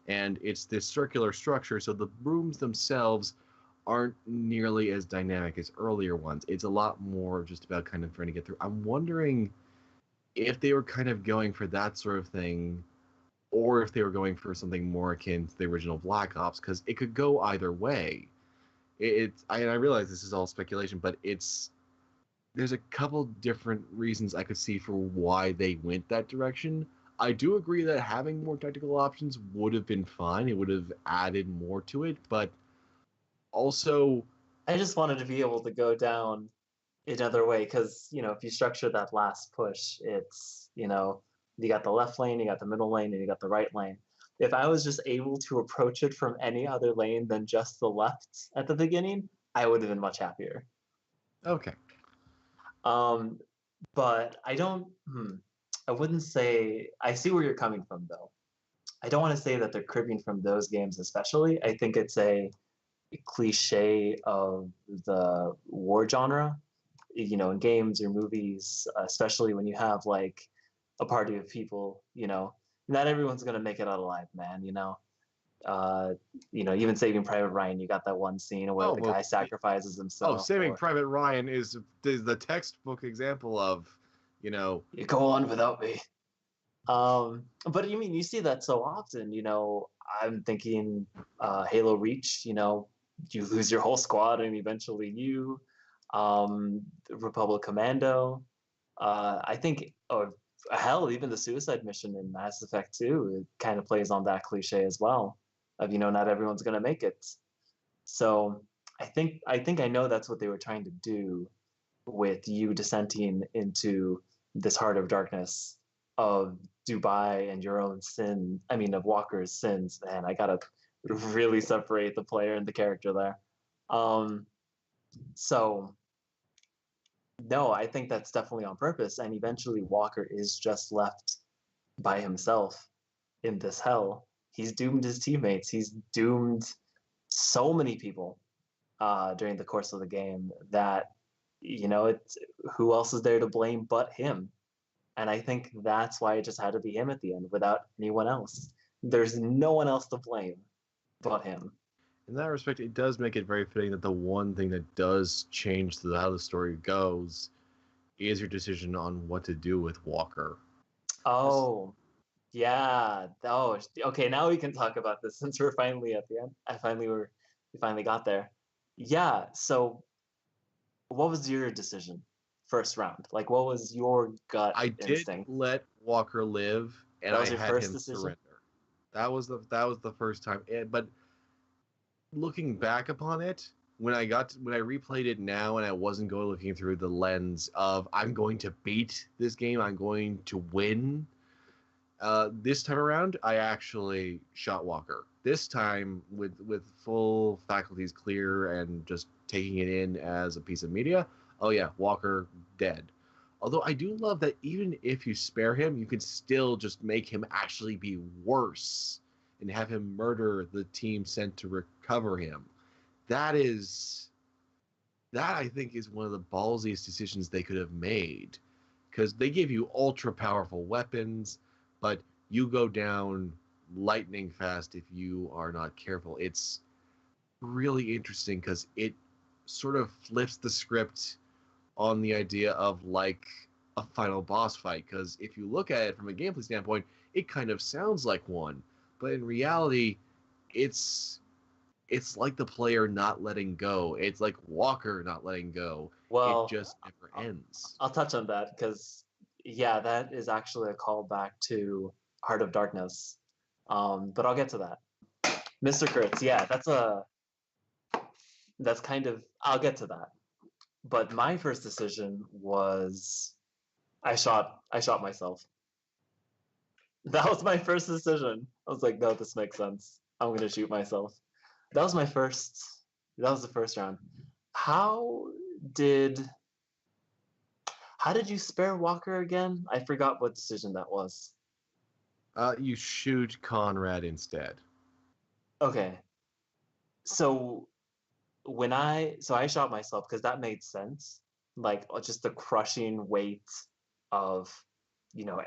[SPEAKER 1] And it's this circular structure, so the rooms themselves aren't nearly as dynamic as earlier ones. It's a lot more just about kind of trying to get through. I'm wondering if they were kind of going for that sort of thing, or if they were going for something more akin to the original Black Ops, because it could go either way. I realize this is all speculation, but there's a couple different reasons I could see for why they went that direction. I do agree that having more tactical options would have been fine. It would have added more to it, but also,
[SPEAKER 2] I just wanted to be able to go down another way, because, you know, if you structure that last push, it's, you know, you got the left lane, you got the middle lane, and you got the right lane. If I was just able to approach it from any other lane than just the left at the beginning, I would have been much happier.
[SPEAKER 1] okay.
[SPEAKER 2] But I wouldn't say, I see where you're coming from, though. I don't want to say that they're cribbing from those games especially. I think it's a cliche of the war genre, you know, in games or movies, especially when you have, like, a party of people, you know, not everyone's going to make it out alive, man, you know. Even Saving Private Ryan, you got that one scene where the guy sacrifices himself.
[SPEAKER 1] Saving Private Ryan is the textbook example of, you know,
[SPEAKER 2] you go on without me. But you see that so often, you know. I'm thinking Halo Reach, you know, you lose your whole squad and eventually you. Republic Commando. I think, hell, even the suicide mission in Mass Effect 2, it kind of plays on that cliche as well, of, you know, not everyone's going to make it. So I think I know that's what they were trying to do with you dissenting into this heart of darkness of Dubai and your own sin. I mean, of Walker's sins. Man, I gotta really separate the player and the character there. So no, I think that's definitely on purpose. And eventually Walker is just left by himself in this hell. He's doomed his teammates. He's doomed so many people during the course of the game that, you know, it's who else is there to blame but him? And I think that's why it just had to be him at the end without anyone else. There's no one else to blame but him.
[SPEAKER 1] In that respect, it does make it very fitting that the one thing that does change how the story goes is your decision on what to do with Walker.
[SPEAKER 2] Oh, yeah. Oh, okay. Now we can talk about this since we're finally at the end. We finally got there. Yeah. So, what was your decision first round? Like, what was your gut instinct?
[SPEAKER 1] Did let Walker live, and I had him
[SPEAKER 2] decision?
[SPEAKER 1] surrender. That was the first time. But looking back upon it, when I replayed it now, and I wasn't looking through the lens of I'm going to beat this game, I'm going to win. This time around, I actually shot Walker. This time, with full faculties clear and just taking it in as a piece of media. Oh yeah, Walker dead. Although I do love that even if you spare him, you can still just make him actually be worse and have him murder the team sent to recover him. That is that I think is one of the ballsiest decisions they could have made, because they give you ultra powerful weapons, but you go down lightning fast if you are not careful. It's really interesting because it sort of flips the script on the idea of like a final boss fight. Because if you look at it from a gameplay standpoint, it kind of sounds like one, but in reality, it's it's like the player not letting go. It's like Walker not letting go. It
[SPEAKER 2] Well,
[SPEAKER 1] just never ends.
[SPEAKER 2] I'll touch on that because, yeah, that is actually a callback to Heart of Darkness. But I'll get to that. Mr. Kurtz, yeah, that's kind of, I'll get to that. But my first decision was I shot myself. That was my first decision. I was like, no, this makes sense. I'm gonna shoot myself. That was my first. That was the first round. How did how did you spare Walker again? I forgot what decision that was.
[SPEAKER 1] You shoot Conrad instead.
[SPEAKER 2] Okay, so I shot myself because that made sense. Like just the crushing weight of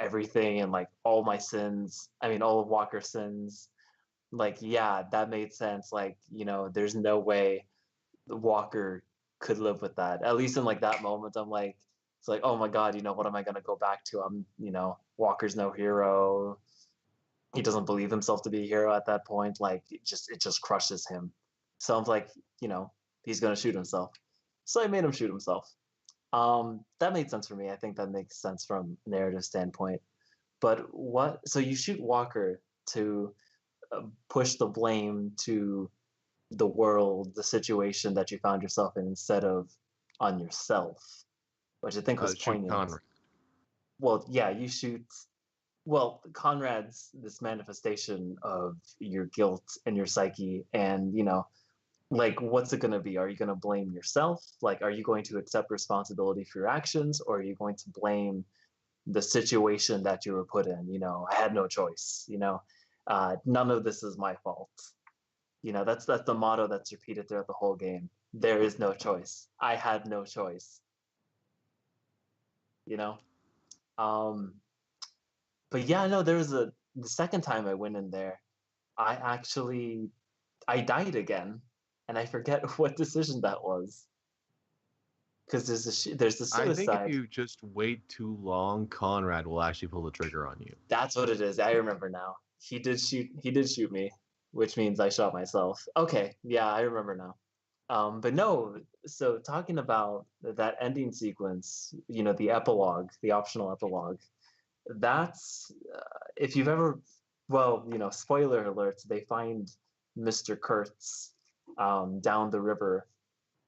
[SPEAKER 2] everything and like all my sins. I mean, all of Walker's sins. Like, yeah, that made sense. Like, there's no way Walker could live with that. At least in like that moment, I'm like, it's like, oh my God, what am I gonna go back to? Walker's no hero. He doesn't believe himself to be a hero at that point. Like, it just crushes him. So I'm like, he's gonna shoot himself. So I made him shoot himself. That made sense for me. I think that makes sense from a narrative standpoint. But what? So you shoot Walker to push the blame to the world, the situation that you found yourself in, instead of on yourself, which I think was
[SPEAKER 1] Shoot
[SPEAKER 2] poignant.
[SPEAKER 1] Conrad.
[SPEAKER 2] Well, yeah, you shoot. Well, Conrad's this manifestation of your guilt and your psyche, and like, what's it going to be? Are you going to blame yourself? Like, are you going to accept responsibility for your actions, or are you going to blame the situation that you were put in? I had no choice. None of this is my fault. That's the motto that's repeated throughout the whole game. There is no choice. I had no choice. You know. Um, but yeah, no. The second time I went in there, I died again, and I forget what decision that was. Because there's the
[SPEAKER 1] I think if
[SPEAKER 2] suicide.
[SPEAKER 1] you just wait too long, Conrad will actually pull the trigger on you.
[SPEAKER 2] That's what it is. I remember now. He did shoot me, which means I shot myself. Okay, yeah, I remember now. But no, so talking about that ending sequence, the epilogue, the optional epilogue, that's if you've ever, well, spoiler alert, they find Mr. Kurtz down the river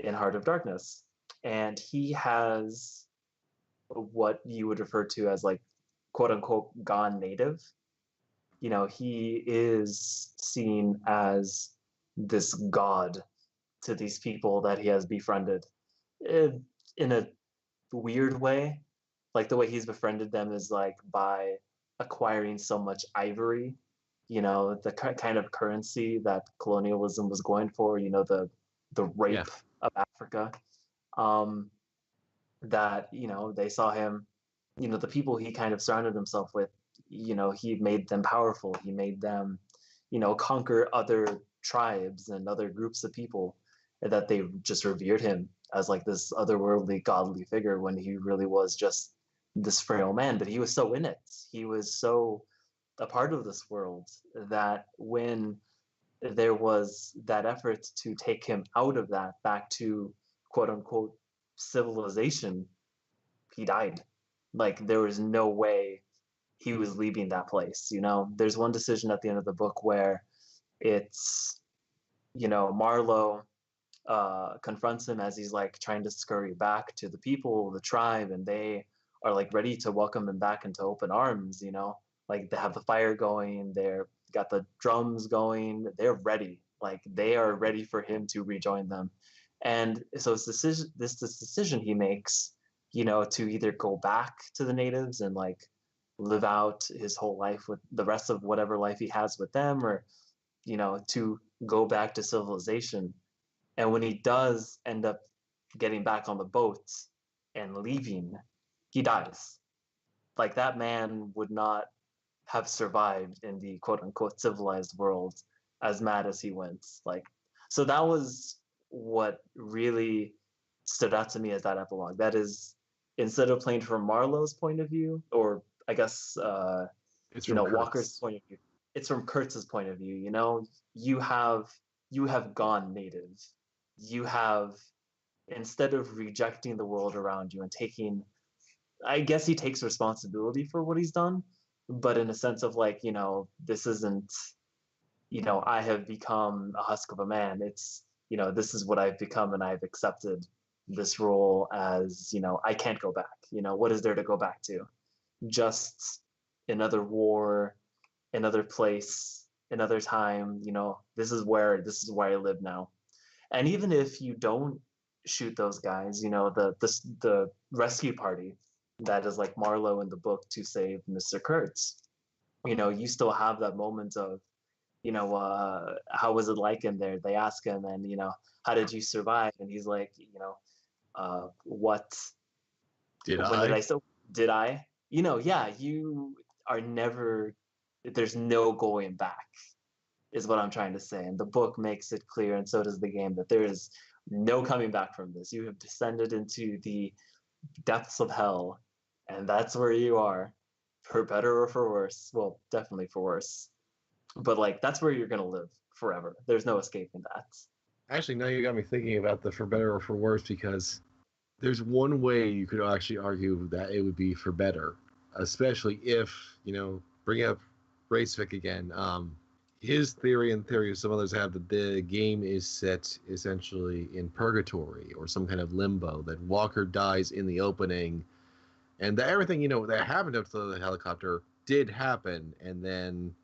[SPEAKER 2] in Heart of Darkness, and he has what you would refer to as like quote unquote gone native. He is seen as this god to these people that he has befriended in a weird way. Like the way he's befriended them is like by acquiring so much ivory, the kind of currency that colonialism was going for, the rape of Africa. Um, that, they saw him, the people he kind of surrounded himself with, he made them powerful. He made them, conquer other tribes and other groups of people, and that they just revered him as like this otherworldly godly figure when he really was just this frail man. But he was so in it. He was so a part of this world that when there was that effort to take him out of that back to quote unquote civilization, he died. Like there was no way he was leaving that place. There's one decision at the end of the book where it's, Marlowe confronts him as he's like trying to scurry back to the tribe, and they are like ready to welcome him back into open arms, Like they have the fire going, they're got the drums going, they're ready. Like they are ready for him to rejoin them. And so it's this decision he makes, to either go back to the natives and like live out his whole life with the rest of whatever life he has with them, or to go back to civilization. And when he does end up getting back on the boat and leaving, he dies. Like that man would not have survived in the quote unquote civilized world as mad as he went. Like, so that was what really stood out to me as that epilogue. That is, instead of playing from Marlowe's point of view, or I guess,
[SPEAKER 1] It's from
[SPEAKER 2] Walker's
[SPEAKER 1] Kurtz.
[SPEAKER 2] point of view, it's from Kurtz's point of view. You have gone native. You have, instead of rejecting the world around you and taking, I guess he takes responsibility for what he's done, but in a sense of like, this isn't, I have become a husk of a man. It's, this is what I've become, and I've accepted this role as, I can't go back. What is there to go back to? Just another war, another place, another time. This is where I live now. And even if you don't shoot those guys, the rescue party that is like Marlowe in the book to save Mr. Kurtz, you still have that moment of, how was it like in there? They ask him, and how did you survive? And he's like, what?
[SPEAKER 1] Did
[SPEAKER 2] When did
[SPEAKER 1] I?
[SPEAKER 2] I? So did I? Yeah, you are never. There's no going back, is what I'm trying to say. And the book makes it clear, and so does the game, that there is no coming back from this. You have descended into the depths of hell, and that's where you are, for better or for worse. Well, definitely for worse. But like that's where you're gonna live forever. There's no escaping that.
[SPEAKER 1] Actually, now you got me thinking about the for better or for worse because there's one way you could actually argue that it would be for better, especially if, bring up Racevik again. His theory and theory of some others have that the game is set essentially in purgatory or some kind of limbo, that Walker dies in the opening, and that everything, that happened up to the helicopter did happen, and then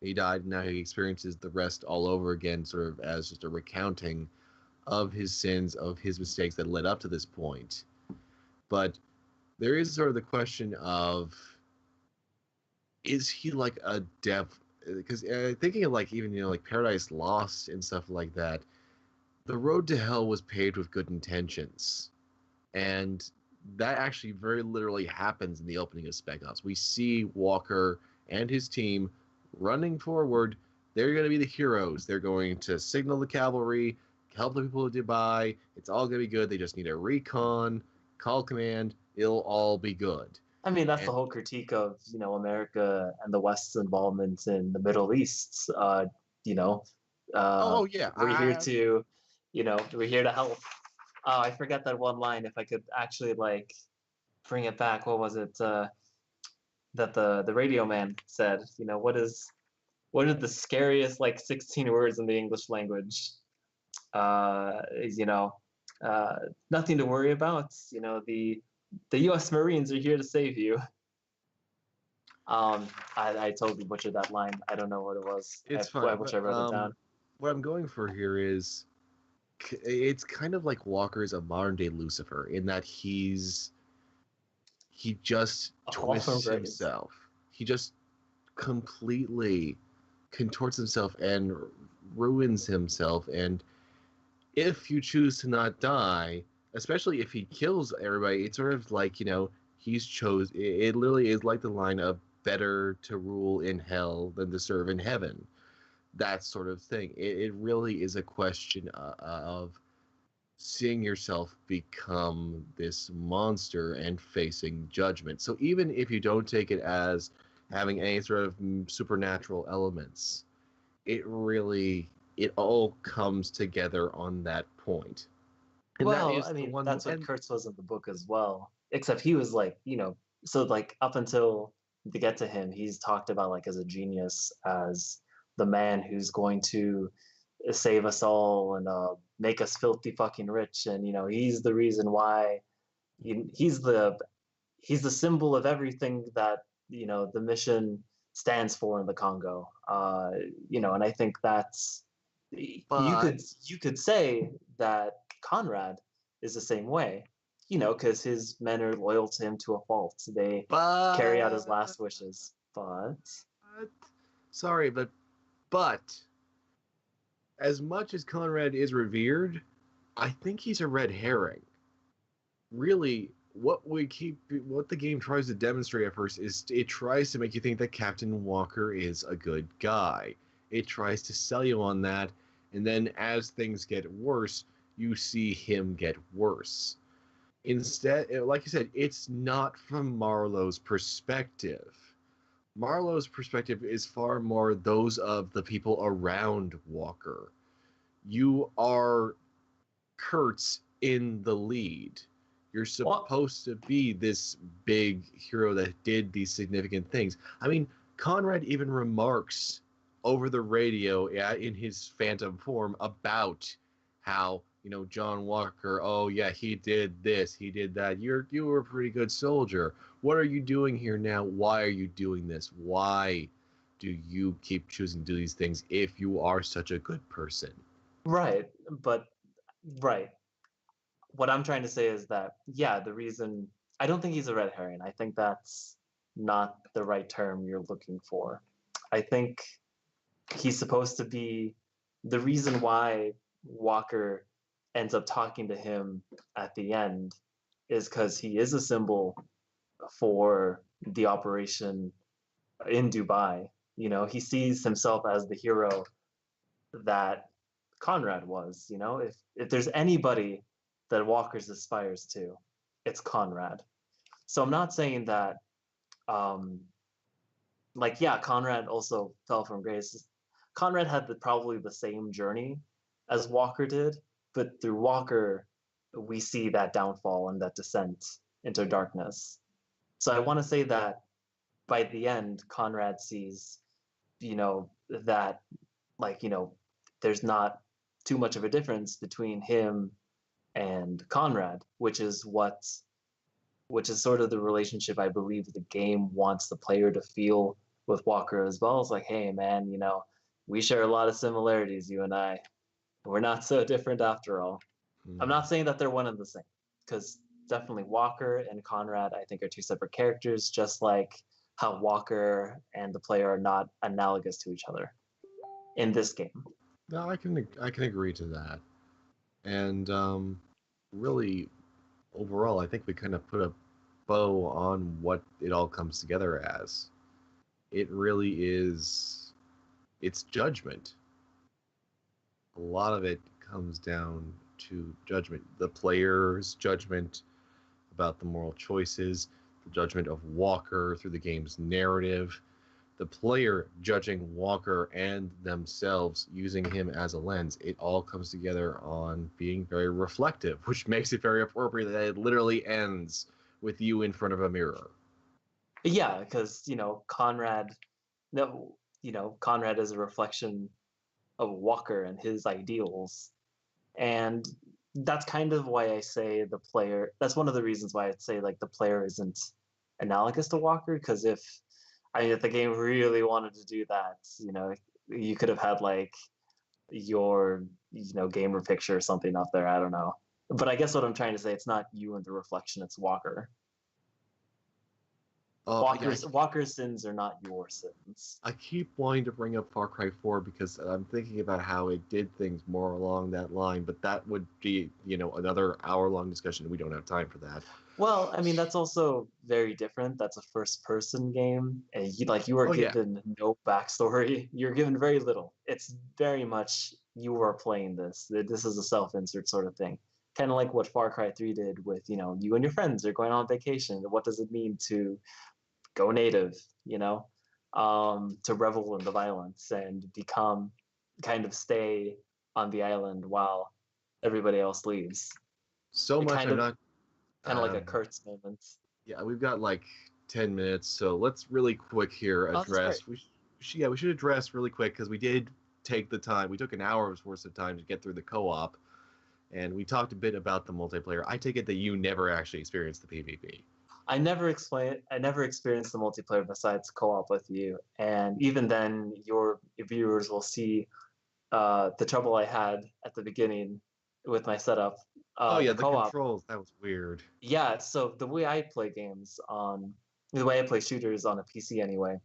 [SPEAKER 1] he died, and now he experiences the rest all over again, sort of as just a recounting of his sins, of his mistakes that led up to this point. But there is sort of the question of, is he like a devil? Because thinking of like even like Paradise Lost and stuff like that, the road to hell was paved with good intentions, and that actually very literally happens in the opening of Spec Ops. We see Walker and his team running forward. They're going to be the heroes. They're going to signal the cavalry, help the people of Dubai. It's all going to be good. They just need a recon, call command. It'll all be good.
[SPEAKER 2] I mean, that's
[SPEAKER 1] And
[SPEAKER 2] the whole critique of America and the West's involvement in the Middle East. You know,
[SPEAKER 1] oh yeah,
[SPEAKER 2] we're here to, we're here to help. Oh, I forget that one line. If I could actually like bring it back, what was it that the radio man said? What are the scariest like 16 words in the English language? You know, Nothing to worry about. The U.S. Marines are here to save you. I totally butchered that line. I don't know what it was.
[SPEAKER 1] it's
[SPEAKER 2] I
[SPEAKER 1] fine.
[SPEAKER 2] wish
[SPEAKER 1] But
[SPEAKER 2] I wrote it down.
[SPEAKER 1] what I'm going for here is, it's kind of like Walker's a modern day Lucifer in that he just
[SPEAKER 2] A fall from
[SPEAKER 1] twists
[SPEAKER 2] grace.
[SPEAKER 1] himself. He just completely contorts himself and ruins himself. And if you choose to not die, especially if he kills everybody, it's sort of like, he's chose. It literally is like the line of better to rule in hell than to serve in heaven. That sort of thing. It really is a question of seeing yourself become this monster and facing judgment. So even if you don't take it as having any sort of supernatural elements, it all comes together on that point. And that
[SPEAKER 2] Well,
[SPEAKER 1] is
[SPEAKER 2] I
[SPEAKER 1] the
[SPEAKER 2] mean,
[SPEAKER 1] one.
[SPEAKER 2] that's what
[SPEAKER 1] And
[SPEAKER 2] Kurtz was in the book as well. Except he was like, so like up until to get to him, he's talked about like as a genius, as the man who's going to save us all and make us filthy fucking rich, and he's the reason why. He's the symbol of everything that the mission stands for in the Congo. And I think that's
[SPEAKER 1] But
[SPEAKER 2] you could say that Conrad is the same way, because his men are loyal to him to a fault. They carry out his
[SPEAKER 1] but
[SPEAKER 2] last wishes. But
[SPEAKER 1] sorry, but as much as Conrad is revered, I think he's a red herring. Really, what the game tries to demonstrate at first is it tries to make you think that Captain Walker is a good guy. It tries to sell you on that, and then as things get worse, you see him get worse. Instead, like you said, it's not from Marlowe's perspective. Marlowe's perspective is far more those of the people around Walker. You are Kurtz in the lead. You're
[SPEAKER 2] well,
[SPEAKER 1] supposed to be this big hero that did these significant things. I mean, Conrad even remarks over the radio in his phantom form about how, John Walker, oh yeah, he did this, he did that. You were a pretty good soldier. What are you doing here now? Why are you doing this? Why do you keep choosing to do these things if you are such a good person?
[SPEAKER 2] right, but right. What I'm trying to say is that, yeah, the reason I don't think he's a red herring. I think that's not the right term you're looking for. I think he's supposed to be the reason why Walker ends up talking to him at the end is because he is a symbol for the operation in Dubai. He sees himself as the hero that Conrad was. If there's anybody that Walker's aspires to, it's Conrad. So I'm not saying that, um, yeah, Conrad also fell from grace. Conrad had probably the same journey as Walker did, but through Walker, we see that downfall and that descent into darkness. So I want to say that by the end, Conrad sees, that, there's not too much of a difference between him and Conrad, which is sort of the relationship I believe the game wants the player to feel with Walker as well. It's like, hey man, we share a lot of similarities, you and I. We're not so different after all. I'm
[SPEAKER 1] Hmm.
[SPEAKER 2] not saying that they're one and the same, because definitely Walker and Conrad, I think, are two separate characters, just like how Walker and the player are not analogous to each other in this game.
[SPEAKER 1] No, I can agree to that. And really, overall, I think we kind of put a bow on what it all comes together as. It really is. It's judgment. A lot of it comes down to judgment. The player's judgment about the moral choices, the judgment of Walker through the game's narrative, the player judging Walker and themselves using him as a lens. It all comes together on being very reflective, which makes it very appropriate that it literally ends with you in front of a mirror.
[SPEAKER 2] Yeah, because Conrad, no, Conrad is a reflection of Walker and his ideals, and that's kind of why I say the player. That's one of the reasons why I'd say the player isn't analogous to Walker, because if the game really wanted to do that, you could have had your gamer picture or something up there. I don't know, but I guess what I'm trying to say, it's not you and the reflection, it's Walker.
[SPEAKER 1] Yeah,
[SPEAKER 2] Walker's sins are not your sins.
[SPEAKER 1] I keep wanting to bring up Far Cry 4 because I'm thinking about how it did things more along that line, but that would be, another hour-long discussion. We don't have time for that.
[SPEAKER 2] Well, I mean, that's also very different. That's a first-person game, and you are
[SPEAKER 1] Oh yeah,
[SPEAKER 2] given no backstory. You're given very little. It's very much you are playing this. This is a self-insert sort of thing, kind of like what Far Cry 3 did with you and your friends are going on vacation. What does it mean to go native? To revel in the violence and become stay on the island while everybody else leaves.
[SPEAKER 1] so
[SPEAKER 2] It
[SPEAKER 1] much
[SPEAKER 2] kind
[SPEAKER 1] I'm
[SPEAKER 2] of
[SPEAKER 1] not.
[SPEAKER 2] kind of like a
[SPEAKER 1] Um,
[SPEAKER 2] Kurtz moment.
[SPEAKER 1] yeah, we've got like 10 minutes, so let's really quick here
[SPEAKER 2] Oh, that's great.
[SPEAKER 1] address. We should address really quick because we did take the time. We took an hour's worth of time to get through the co-op, and we talked a bit about the multiplayer. I take it that you never actually experienced the PvP.
[SPEAKER 2] I never experienced the multiplayer besides co-op with you, and even then, your viewers will see the trouble I had at the beginning with my setup.
[SPEAKER 1] Oh yeah,
[SPEAKER 2] The
[SPEAKER 1] the
[SPEAKER 2] co-op,
[SPEAKER 1] controls, that was weird.
[SPEAKER 2] yeah. So the way I play games on, the way I play shooters on a PC anyway,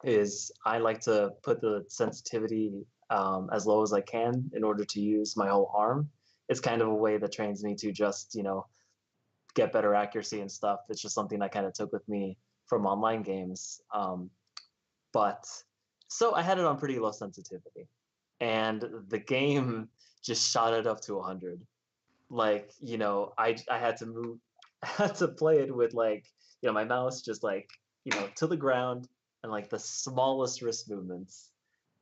[SPEAKER 2] is I like to put the sensitivity as low as I can in order to use my whole arm. It's kind of a way that trains me to just, get better accuracy and stuff. It's just something I kind of took with me from online games. But so I had it on pretty low sensitivity, and the game just shot it up to 100. Like, I had to move, I had to play it with like, my mouse just like, to the ground and like the smallest wrist movements.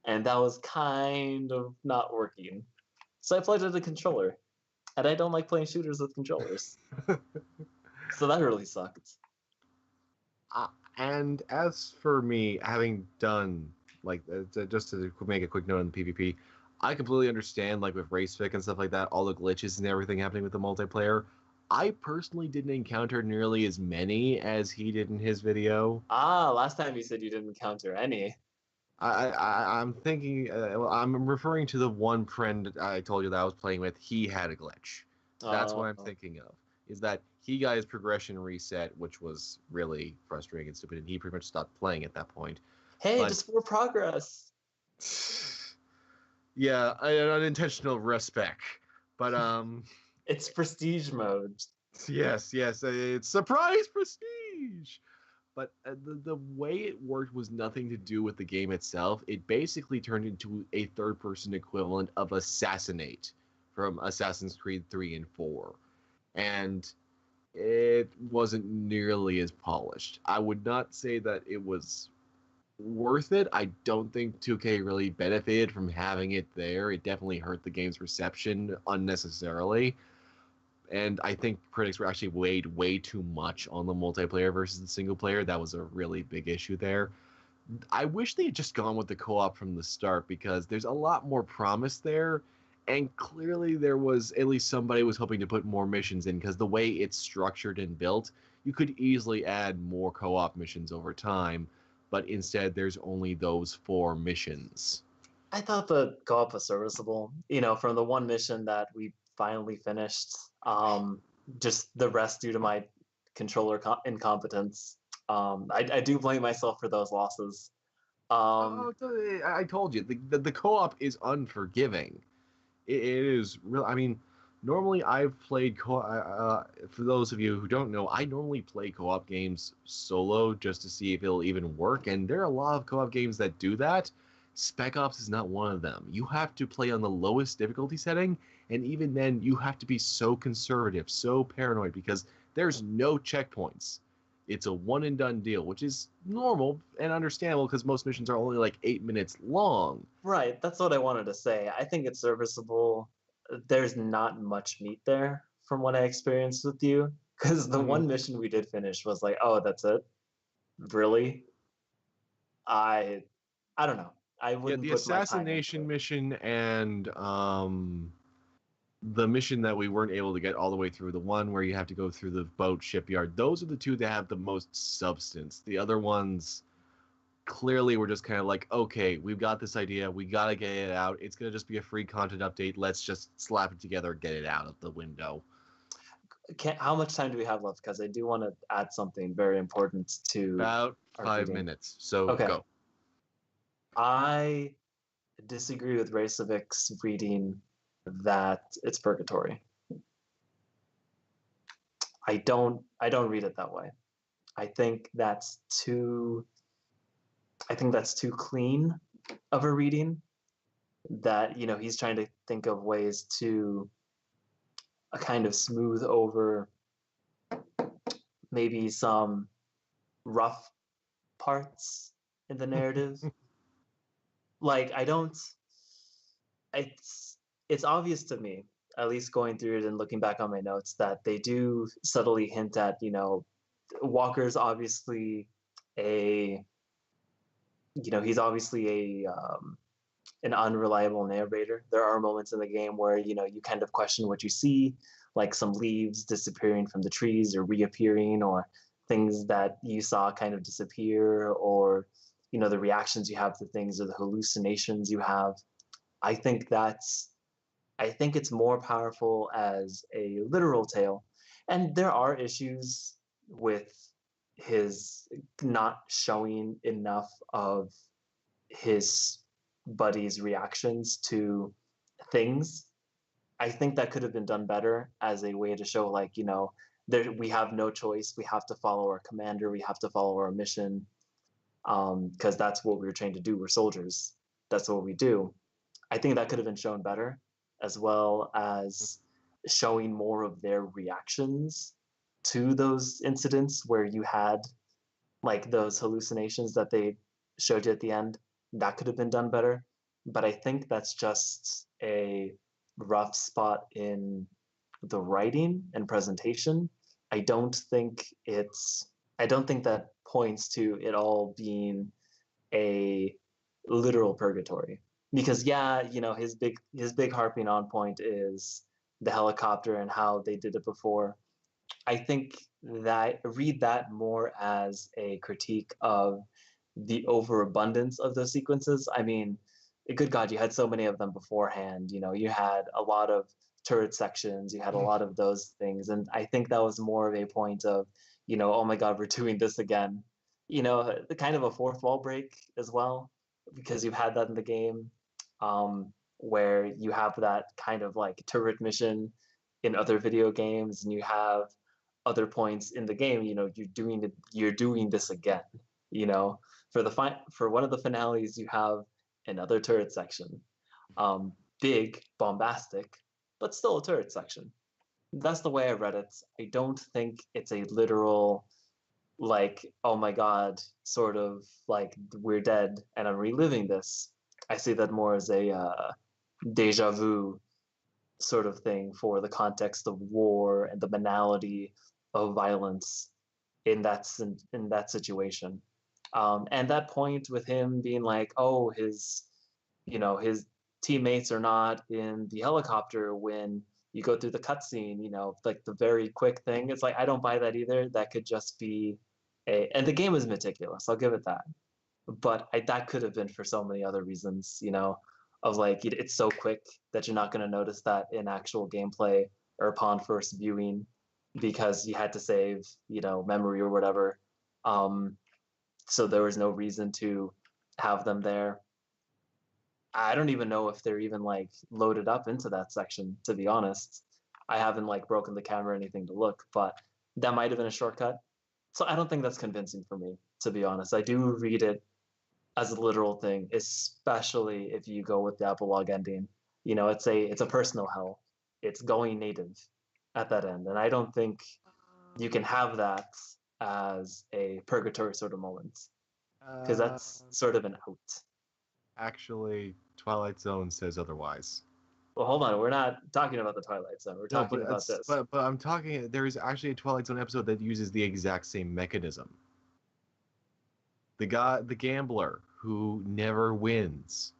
[SPEAKER 2] And that was kind of not working. So I played with a controller. And I don't like playing shooters with controllers. So that really sucked.
[SPEAKER 1] And as for me, having done like just to make a quick note on the PvP, I completely understand like with racefic and stuff like that, all the glitches and everything happening with the multiplayer. I personally didn't encounter nearly as many as he did in his video.
[SPEAKER 2] Last time you said you didn't encounter any.
[SPEAKER 1] I'm thinking, well, I'm referring to the one friend I told you that I was playing with. He had a glitch. That's what I'm
[SPEAKER 2] Oh.
[SPEAKER 1] thinking of. Is that he got his progression reset, which was really frustrating and stupid, and he pretty much stopped playing at that point.
[SPEAKER 2] Hey,
[SPEAKER 1] But
[SPEAKER 2] just for progress.
[SPEAKER 1] yeah, an unintentional respect. But
[SPEAKER 2] It's prestige mode.
[SPEAKER 1] yes, it's surprise prestige. But the way it worked was nothing to do with the game itself. It basically turned into a third-person equivalent of Assassinate from Assassin's Creed 3 and 4. And it wasn't nearly as polished. I would not say that it was worth it. I don't think 2K really benefited from having it there. It definitely hurt the game's reception unnecessarily. And I think critics were actually weighed way too much on the multiplayer versus the single player. That was a really big issue there. I wish they had just gone with the co-op from the start because there's a lot more promise there, and clearly there was at least somebody was hoping to put more missions in because the way it's structured and built, you could easily add more co-op missions over time, but instead there's only those 4 missions.
[SPEAKER 2] I thought the co-op was serviceable. From the one mission that we finally finished, just the rest due to my controller incompetence. I do blame myself for those losses.
[SPEAKER 1] Oh, I told you the co-op is unforgiving. It is real. I mean, normally I've played for those of you who don't know, I normally play co-op games solo just to see if it'll even work, and there are a lot of co-op games that do that. Spec Ops is not one of them. You have to play on the lowest difficulty setting, and even then you have to be so conservative, so paranoid because there's no checkpoints. It's a one and done deal, which is normal and understandable because most missions are only like 8 minutes long.
[SPEAKER 2] Right, that's what I wanted to say. I think it's serviceable. There's not much meat there from what I experienced with you. Because the one mission we did finish was like, oh, that's it? Really? I I don't know. I
[SPEAKER 1] Yeah,
[SPEAKER 2] wouldn't
[SPEAKER 1] the
[SPEAKER 2] put my time into
[SPEAKER 1] assassination
[SPEAKER 2] it.
[SPEAKER 1] mission and the mission that we weren't able to get all the way through, the one where you have to go through the boat shipyard, those are the two that have the most substance. The other ones clearly were just kind of like, okay, we've got this idea, we gotta get it out. It's gonna just be a free content update. Let's just slap it together, get it out of the window.
[SPEAKER 2] How much time do we have left? Because I do want to add something very important to
[SPEAKER 1] About
[SPEAKER 2] our
[SPEAKER 1] 5 minutes. So
[SPEAKER 2] Okay.
[SPEAKER 1] go.
[SPEAKER 2] I disagree with Reykjavik's reading that it's purgatory. I don't read it that way. I think that's too clean of a reading, that he's trying to think of ways to kind of smooth over maybe some rough parts in the narrative. Like, I don't it's obvious to me, at least going through it and looking back on my notes, that they do subtly hint at, Walker's obviously a he's obviously a an unreliable narrator. There are moments in the game where you kind of question what you see, like some leaves disappearing from the trees or reappearing, or things that you saw kind of disappear, or the reactions you have to things or the hallucinations you have. I think that's I think it's more powerful as a literal tale. And there are issues with his not showing enough of his buddy's reactions to things. I think that could have been done better as a way to show, like, we have no choice. We have to follow our commander. We have to follow our mission, because that's what we were trained to do. We're soldiers. That's what we do. I think that could have been shown better, as well as showing more of their reactions to those incidents where you had like those hallucinations that they showed you at the end. That could have been done better. But I think that's just a rough spot in the writing and presentation. I don't think that points to it all being a literal purgatory. Because yeah, his big harping on point is the helicopter and how they did it before. I think that read that more as a critique of the overabundance of those sequences. I mean, good God, you had so many of them beforehand. You had a lot of turret sections, you had a lot of those things. And I think that was more of a point of, oh my God, we're doing this again. The kind of a fourth wall break as well, because you've had that in the game, where you have that kind of like turret mission in other video games, and you have other points in the game, you're doing this again. For one of the finales, you have another turret section, big, bombastic, but still a turret section. That's the way I read it. I don't think it's a literal, like, oh my God, sort of like we're dead and I'm reliving this. I see that more as a deja vu sort of thing for the context of war and the banality of violence in that situation. And that point with him being like, oh, his teammates are not in the helicopter when you go through the cutscene, like the very quick thing. It's like, I don't buy that either. That could just be and the game is meticulous. I'll give it that. But that could have been for so many other reasons, of like, it's so quick that you're not going to notice that in actual gameplay or upon first viewing, because you had to save, memory or whatever. So there was no reason to have them there. I don't even know if they're even like loaded up into that section, to be honest. I haven't like broken the camera or anything to look, but that might have been a shortcut. So I don't think that's convincing for me, to be honest. I do read it as a literal thing, especially if you go with the epilogue ending. It's a personal hell. It's going native at that end, and I don't think you can have that as a purgatory sort of moment, because that's sort of an out.
[SPEAKER 1] Actually, Twilight Zone says otherwise.
[SPEAKER 2] Well, hold on. We're not talking about the Twilight Zone. We're talking about this.
[SPEAKER 1] But I'm talking. There is actually a Twilight Zone episode that uses the exact same mechanism. The gambler who never wins,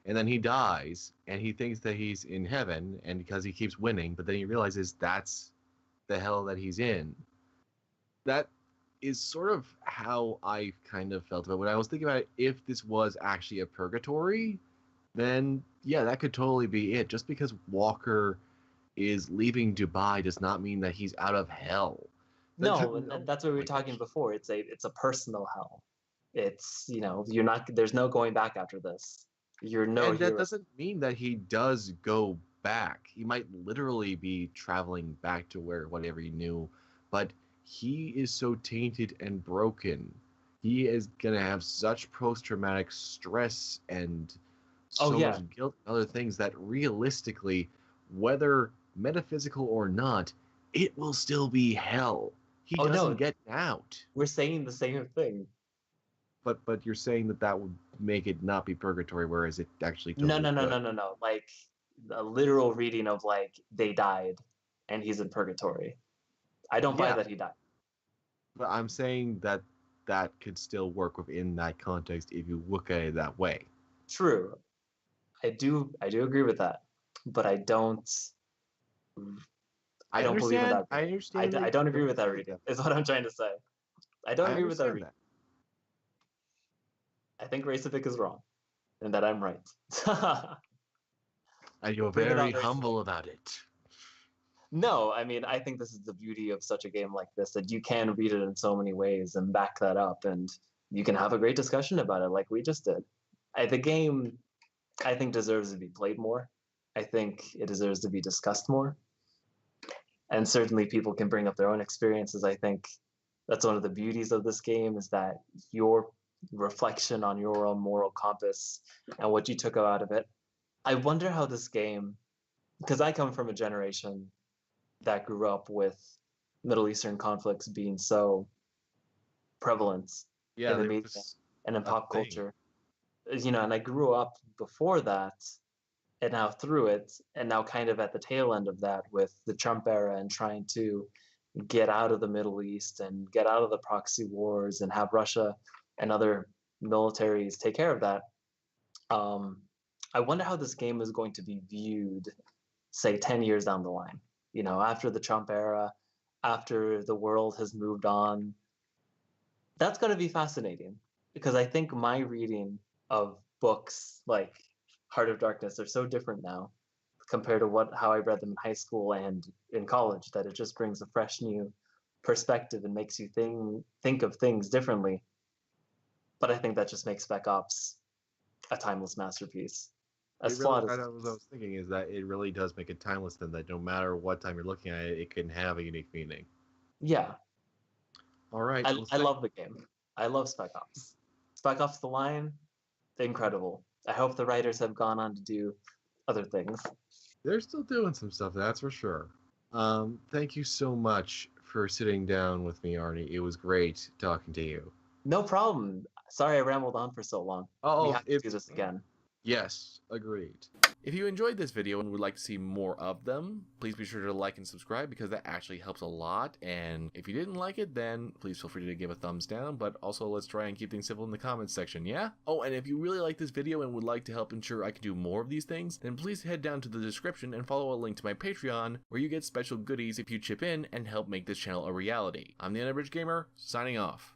[SPEAKER 1] and then he dies, and he thinks that he's in heaven, and because he keeps winning, but then he realizes that's the hell that he's in. That is sort of how I kind of felt about it. When I was thinking about it, if this was actually a purgatory, then yeah, that could totally be it. Just because Walker is leaving Dubai does not mean that he's out of hell.
[SPEAKER 2] No, and that's what we were talking before. It's a personal hell. It's, you're not, there's no going back after this. You're no
[SPEAKER 1] and
[SPEAKER 2] hero.
[SPEAKER 1] That doesn't mean that he does go back. He might literally be traveling back to whatever he knew, but he is so tainted and broken. He is gonna have such post-traumatic stress and so much guilt and other things that realistically, whether metaphysical or not, it will still be hell. He doesn't get out.
[SPEAKER 2] We're saying the same thing.
[SPEAKER 1] But you're saying that would make it not be purgatory, whereas it actually
[SPEAKER 2] no. Like a literal reading of like they died and he's in purgatory. I don't buy that he died.
[SPEAKER 1] But I'm saying that could still work within that context if you look at it that way.
[SPEAKER 2] True. I do agree with that. But I don't believe in that.
[SPEAKER 1] I understand.
[SPEAKER 2] I don't agree with that reading, is what I'm trying to say. I don't
[SPEAKER 1] I
[SPEAKER 2] agree with that
[SPEAKER 1] understand
[SPEAKER 2] reading. I think Racevic is wrong, and that I'm right.
[SPEAKER 1] And you're
[SPEAKER 2] Bring it on,
[SPEAKER 1] very
[SPEAKER 2] Racevic.
[SPEAKER 1] humble about it.
[SPEAKER 2] No, I mean, I think this is the beauty of such a game like this, that you can read it in so many ways and back that up, and you can have a great discussion about it like we just did. The game, I think, deserves to be played more. I think it deserves to be discussed more. And certainly people can bring up their own experiences. I think that's one of the beauties of this game, is that your reflection on your own moral compass and what you took out of it. I wonder how this game, because I come from a generation that grew up with Middle Eastern conflicts being so prevalent
[SPEAKER 1] Yeah,
[SPEAKER 2] in the
[SPEAKER 1] there
[SPEAKER 2] media
[SPEAKER 1] was
[SPEAKER 2] and in
[SPEAKER 1] a
[SPEAKER 2] pop
[SPEAKER 1] thing.
[SPEAKER 2] culture. You know, and I grew up before that and now through it, and now kind of at the tail end of that with the Trump era and trying to get out of the Middle East and get out of the proxy wars and have Russia and other militaries take care of that. I wonder how this game is going to be viewed, say, 10 years down the line, you know, after the Trump era, after the world has moved on. That's going to be fascinating, because I think my reading of books like Heart of Darkness are so different now compared to how I read them in high school and in college, that it just brings a fresh new perspective and makes you think of things differently. But I think that just makes Spec Ops a timeless masterpiece.
[SPEAKER 1] It
[SPEAKER 2] As
[SPEAKER 1] really,
[SPEAKER 2] flawed as
[SPEAKER 1] I was thinking, is that it really does make it timeless, and that no matter what time you're looking at it, it can have a unique meaning.
[SPEAKER 2] yeah,
[SPEAKER 1] All right. Well,
[SPEAKER 2] I love the game. I love Spec Ops. Spec Ops: The Line, incredible. I hope the writers have gone on to do other things.
[SPEAKER 1] they're still doing some stuff, that's for sure. Thank you so much for sitting down with me, Arnie. It was great talking to you.
[SPEAKER 2] No problem. Sorry I rambled on for so long. We
[SPEAKER 1] Oh,
[SPEAKER 2] have to do this again.
[SPEAKER 1] yes, agreed. If you enjoyed this video and would like to see more of them, please be sure to like and subscribe, because that actually helps a lot. And if you didn't like it, then please feel free to give a thumbs down, but also let's try and keep things simple in the comments section, yeah? Oh, and if you really like this video and would like to help ensure I can do more of these things, then please head down to the description and follow a link to my Patreon, where you get special goodies if you chip in and help make this channel a reality. I'm the Unabridged Gamer, signing off.